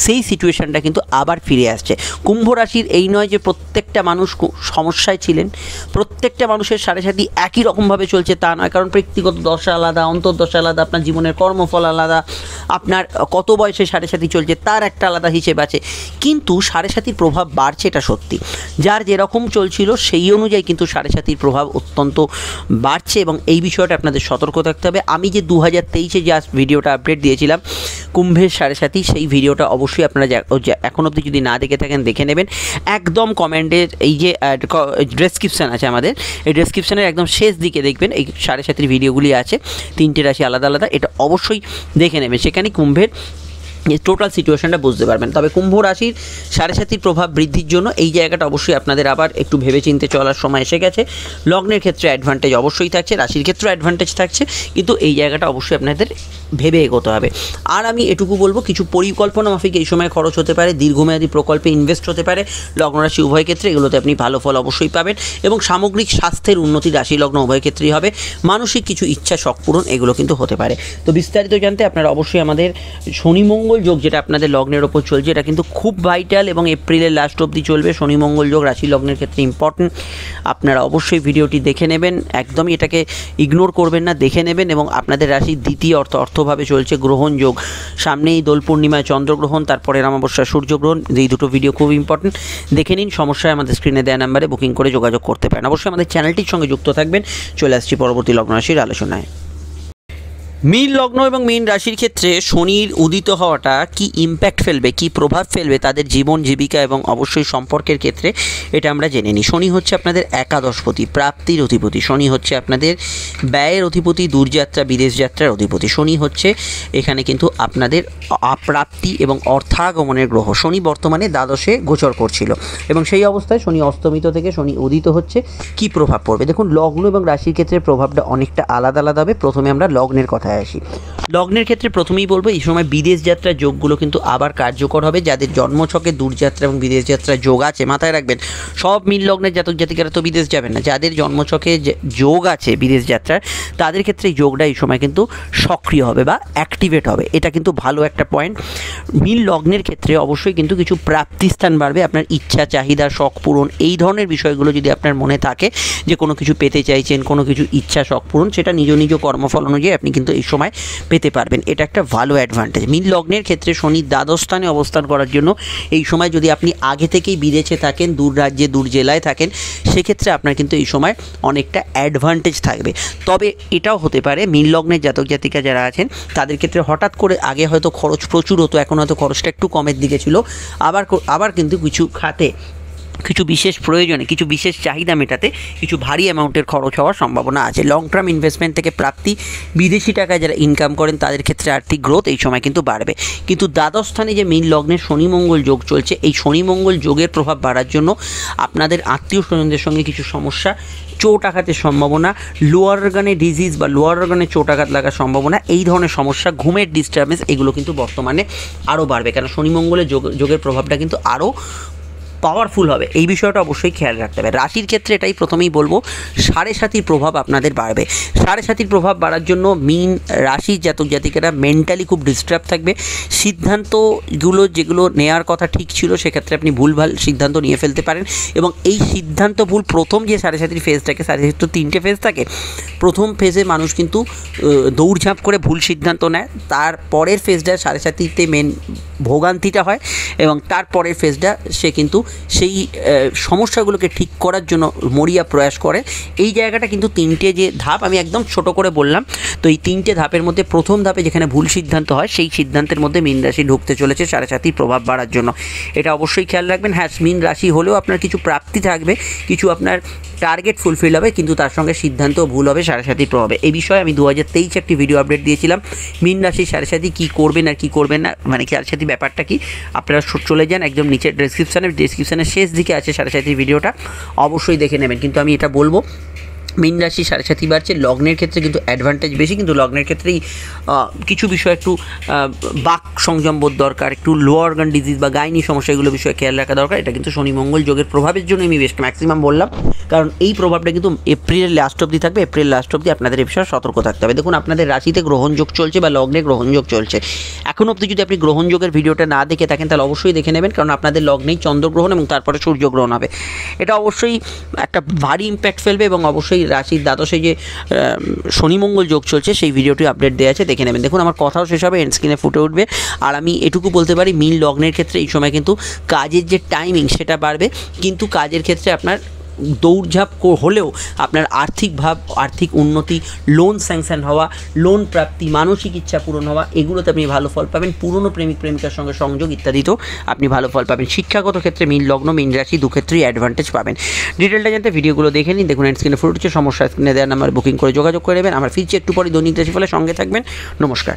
সেই সিচুয়েশানটা কিন্তু আবার ফিরে আসছে। কুম্ভ রাশির এই নয় যে প্রত্যেকটা মানুষ সমস্যায় ছিলেন, প্রত্যেকটা মানুষের 7.5 একই রকমভাবে চলছে তা নয়, কারণ ব্যক্তিগত দশা আলাদা, অন্তর্দশা আলাদা, আপনার জীবনের কর্মফল আলাদা, আপনার কত বয়সে 7.5 চলছে তার একটা আলাদা হিসেব আছে। কিন্তু 7.5 প্রভাব বাড়ছে এটা সত্যি, যার যেরকম চলছিল সেই অনুযায়ী কিন্তু 7.5 প্রভাব অত্যন্ত বাড়ছে এবং এই বিষয়টা আপনাদের সতর্ক থাকতে হবে। আমি যে 2023-এ যে ভিডিওটা আপডেট দিয়েছিলাম কুম্ভের 7.5 সেই ভিডিওটা অবশ্যই আপনারা এখন অবধি যদি না দেখে থাকেন দেখে নেবেন। একদম কমেন্টের এই যে ডেসক্রিপশান আছে আমাদের, এই ডেসক্রিপশানের একদম শেষ দিকে দেখবেন এই 7.5 ভিডিওগুলি আছে, 3টে রাশি আলাদা আলাদা, এটা অবশ্যই দেখে নেবেন, সেখানে কুম্ভের টোটাল সিচুয়েশনটা বুঝতে পারবেন। তবে কুম্ভ রাশির 7.5 প্রভাব বৃদ্ধির জন্য এই জায়গাটা অবশ্যই আপনাদের আবার একটু ভেবেচিন্তে চলার সময় এসে গেছে। লগ্নের ক্ষেত্রে অ্যাডভান্টেজ অবশ্যই থাকছে, রাশির ক্ষেত্রেও অ্যাডভান্টেজ থাকছে, কিন্তু এই জায়গাটা অবশ্যই আপনাদের ভেবে এগোতে হবে। আর আমি এটুকু বলবো কিছু পরিকল্পনা মাফিক এই সময় খরচ হতে পারে, দীর্ঘমেয়াদী প্রকল্পে ইনভেস্ট হতে পারে লগ্ন রাশি উভয় ক্ষেত্রে, এগুলোতে আপনি ভালো ফল অবশ্যই পাবেন এবং সামগ্রিক স্বাস্থ্যের উন্নতি রাশি লগ্ন উভয় ক্ষেত্রেই হবে। মানসিক কিছু ইচ্ছা শখ পূরণ এগুলো কিন্তু হতে পারে। তো বিস্তারিত জানতে আপনারা অবশ্যই আমাদের শনি মঙ্গল যোগ যেটা আপনাদের লগ্নের ওপর চলছে এটা কিন্তু খুব ভাইটাল এবং এপ্রিলের লাস্ট অবধি চলবে। শনি মঙ্গল যোগ রাশি লগ্নের ক্ষেত্রে ইম্পর্টেন্ট, আপনারা অবশ্যই ভিডিওটি দেখে নেবেন, একদমই এটাকে ইগনোর করবেন না, দেখে নেবেন। এবং আপনাদের রাশির দ্বিতীয় অর্থভাবে চলছে গ্রহণ যোগ, সামনেই দোল পূর্ণিমায় চন্দ্রগ্রহণ, তারপরে অমাবস্যায় সূর্যগ্রহণ, এই দুটো ভিডিও খুব ইম্পর্টেন্ট, দেখে নিন। সমস্যায় আমাদের স্ক্রিনে দেওয়া নাম্বারে বুকিং করে যোগাযোগ করতে পারেন। অবশ্যই আমাদের চ্যানেলটির সঙ্গে যুক্ত থাকবেন। চলে আসছি পরবর্তী লগ্ন রাশির আলোচনায়। মীন লগ্ন এবং মীন রাশির ক্ষেত্রে শনির উদিত হওয়াটা কি ইম্প্যাক্ট ফেলবে, কি প্রভাব ফেলবে তাদের জীবন জীবিকা এবং অবশ্যই সম্পর্কের ক্ষেত্রে, এটা আমরা জেনে নিই। শনি হচ্ছে আপনাদের একাদশপতি, প্রাপ্তির অধিপতি। শনি হচ্ছে আপনাদের ব্যয়ের অধিপতি, দূরযাত্রা বিদেশ যাত্রার অধিপতি। শনি হচ্ছে এখানে কিন্তু আপনাদের প্রাপ্তি এবং অর্থাগমনের গ্রহ। শনি বর্তমানে দ্বাদশে গোচর করছিল এবং সেই অবস্থায় শনি অস্তমিত থেকে শনি উদিত হচ্ছে। কি প্রভাব পড়বে দেখুন, লগ্ন এবং রাশির ক্ষেত্রে প্রভাবটা অনেকটা আলাদা আলাদা হবে। প্রথমে আমরা লগ্নের কথায় আসি। লগ্নের ক্ষেত্রে প্রথমেই বলবো এই সময় বিদেশ যাত্রার যোগগুলো কিন্তু আবার কার্যকর হবে। যাদের জন্মছকে দূরযাত্রা এবং বিদেশ যাত্রার যোগ আছে, মাথায় রাখবেন সব মীন লগ্নের জাতক জাতিকারা তো বিদেশ যাবেন না। যাদের জন্মছকে যোগ আছে বিদেশ যাত্রার, তাদের ক্ষেত্রে এই যোগটা এই সময় কিন্তু সক্রিয় হবে বা অ্যাক্টিভেট হবে। এটা কিন্তু ভালো একটা পয়েন্ট। মীন লগ্নের ক্ষেত্রে অবশ্যই কিন্তু কিছু প্রাপ্তিস্থান বাড়বে। আপনার ইচ্ছা চাহিদা শখ পূরণ এই ধরনের বিষয়গুলো যদি আপনার মনে থাকে, যে কোনো কিছু পেতে চাইছেন, কোনো কিছু ইচ্ছা শখ পূরণ, সেটা নিজ নিজ কর্মফল অনুযায়ী আপনি কিন্তু এই সময় পেতে পারবেন। এটা একটা ভালো অ্যাডভান্টেজ। মীন লগ্নের ক্ষেত্রে শনি দ্বাদশ স্থানে অবস্থান করার জন্য এই সময় যদি আপনি আগে থেকেই বিদেশে থাকেন, দূর রাজ্যে দূর জেলায় থাকেন, সেক্ষেত্রে আপনার কিন্তু এই সময় অনেকটা অ্যাডভান্টেজ থাকবে। তবে এটাও হতে পারে মীন লগ্নের জাতক জাতিকা যারা আছেন তাদের ক্ষেত্রে হঠাৎ করে আগে হয়তো খরচ প্রচুর হতো, এখন হয়তো খরচটা একটু কমের দিকে ছিল, আবার কিন্তু কিছু খাতে কিছু বিশেষ প্রয়োজনে, কিছু বিশেষ চাহিদা মেটাতে কিছু ভারী অ্যামাউন্টের খরচ হওয়ার সম্ভাবনা আছে। লং টার্ম ইনভেস্টমেন্ট থেকে প্রাপ্তি, বিদেশি টাকায় যারা ইনকাম করেন তাদের ক্ষেত্রে আর্থিক গ্রোথ এই সময় কিন্তু বাড়বে। কিন্তু দ্বাদশ স্থানে যে মীন লগ্নের শনি মঙ্গল যোগ চলছে, এই শনি মঙ্গল যোগের প্রভাব বাড়ার জন্য আপনাদের আত্মীয় স্বজনদের সঙ্গে কিছু সমস্যা, চোট আঘাতের সম্ভাবনা, লোয়ার অর্গানে ডিজিজ বা লোয়ার অর্গানে চোট আঘাত লাগার সম্ভাবনা, এই ধরনের সমস্যা, ঘুমের ডিস্টার্বেন্স, এগুলো কিন্তু বর্তমানে আরও বাড়বে। কারণ শনি মঙ্গলের যোগের প্রভাবটা কিন্তু আরও পাওয়ারফুল হবে। এই বিষয়টা অবশ্যই খেয়াল রাখতে হবে। রাশির ক্ষেত্রে এটাই প্রথমেই বলবো, 7.5 প্রভাব আপনাদের বাড়বে। 7.5 প্রভাব বাড়ার জন্য মীন রাশির জাতক জাতিকারা মেন্টালি খুব ডিস্টার্ব থাকবে। সিদ্ধান্তগুলো যেগুলো নেওয়ার কথা ঠিক ছিল, সেক্ষেত্রে আপনি ভুলভাল সিদ্ধান্ত নিয়ে ফেলতে পারেন এবং এই সিদ্ধান্ত ভুল, প্রথম যে 7.5 ফেজ থাকে, 7.5 তো 3টে ফেজ থাকে। প্রথম ফেজে মানুষ কিন্তু দৌড়ঝাঁপ করে ভুল সিদ্ধান্ত নেয়, তার পরের ফেজটা 7.5তে মেন ভোগান্তিটা হয় এবং তারপরের ফেজটা সে কিন্তু সেই সমস্যাগুলোকে ঠিক করার জন্য মরিয়া প্রয়াস করে। এই জায়গাটা কিন্তু 3টে যে ধাপ আমি একদম ছোট করে বললাম, তো এই 3টে ধাপের মধ্যে প্রথম ধাপে যেখানে ভুল সিদ্ধান্ত হয়, সেই সিদ্ধান্তের মধ্যে মীন রাশি ঢুকতে চলেছে 7.5 প্রভাব বাড়ার জন্য। এটা অবশ্যই খেয়াল রাখবেন। হ্যাঁ, মীন রাশি হলেও আপনার কিছু প্রাপ্তি থাকবে, কিছু আপনার টার্গেট ফুলফিল হবে, কিন্তু তার সঙ্গে সিদ্ধান্তও ভুল হবে 7.5 প্রভাবে। এই বিষয়ে আমি 2023 একটি ভিডিও আপডেট দিয়েছিলাম, মীন রাশি 7.5 কী করবেন আর কী করবেন না, মানে 7.5 ব্যাপারটা কি। আপনারা চলে যান একদম নিচের ডিসক্রিপশানের শেষ দিকে আছে 7.5 ভিডিওটা, অবশ্যই দেখে নেবেন। কিন্তু আমি এটা বলবো, মীন রাশি 7.5 বাড়ছে। লগ্নের ক্ষেত্রে কিন্তু অ্যাডভান্টেজ বেশি, কিন্তু লগ্নের ক্ষেত্রেই কিছু বিষয় একটু বাক সংযম বোধ দরকার, একটু লোয়ার অর্গান ডিজিজ বা গাইনি সমস্যা, এগুলো বিষয়ে খেয়াল রাখা দরকার। এটা কিন্তু শনি মঙ্গল যোগের প্রভাবের জন্য আমি বেশ ম্যাক্সিমাম বললাম, কারণ এই প্রভাবটা কিন্তু এপ্রিলের লাস্ট অবধি থাকবে। এপ্রিল লাস্ট অবধি আপনাদের এই বিষয়ে সতর্ক থাকতে হবে। দেখুন, আপনাদের রাশিতে গ্রহণযোগ চলছে বা লগ্নে গ্রহণযোগ চলছে। এখন অবধি যদি আপনি গ্রহণযোগের ভিডিওটা না দেখে থাকেন, তাহলে অবশ্যই দেখে নেবেন, কারণ আপনাদের লগ্নেই চন্দ্রগ্রহণ এবং তারপরে সূর্যগ্রহণ হবে। এটা অবশ্যই একটা ভারী ইম্প্যাক্ট ফেলবে এবং অবশ্যই রাশির দ্বাদশে যে শনি মঙ্গল যোগ চলছে সেই ভিডিওটি আপডেট দেওয়া আছে, দেখে নেবেন। দেখুন, আমার কথাও শেষ হবে, এন্ড স্ক্রিনে ফুটে উঠবে। আর আমি এটুকু বলতে পারি, মীন লগ্নের ক্ষেত্রে এই সময় কিন্তু কাজের যে টাইমিং সেটা বাড়বে, কিন্তু কাজের ক্ষেত্রে আপনার দৌড়ঝাঁপ হলেও আপনার আর্থিক উন্নতি, লোন স্যাংশন হওয়া, লোন প্রাপ্তি, মানসিক ইচ্ছা পূরণ হওয়া, এগুলোতে আপনি ভালো ফল পাবেন। পুরনো প্রেমিক প্রেমিকার সঙ্গে সংযোগ ইত্যাদিতেও আপনি ভালো ফল পাবেন। শিক্ষাগত ক্ষেত্রে মীন লগ্ন মীন রাশি দুক্ষেত্রেই অ্যাডভান্টেজ পাবেন। ডিটেলটা জানতে ভিডিওগুলো দেখে নিন। দেখুন, স্ক্রিনে ফুটে উঠছে, সমস্যা স্ক্রিনে দেওয়ার নাম্বার বুকিং করে যোগাযোগ করে নেবেন। আমরা ফিরছি একটু পরে দৈনিক রাশিফলের সঙ্গে থাকবেন। নমস্কার।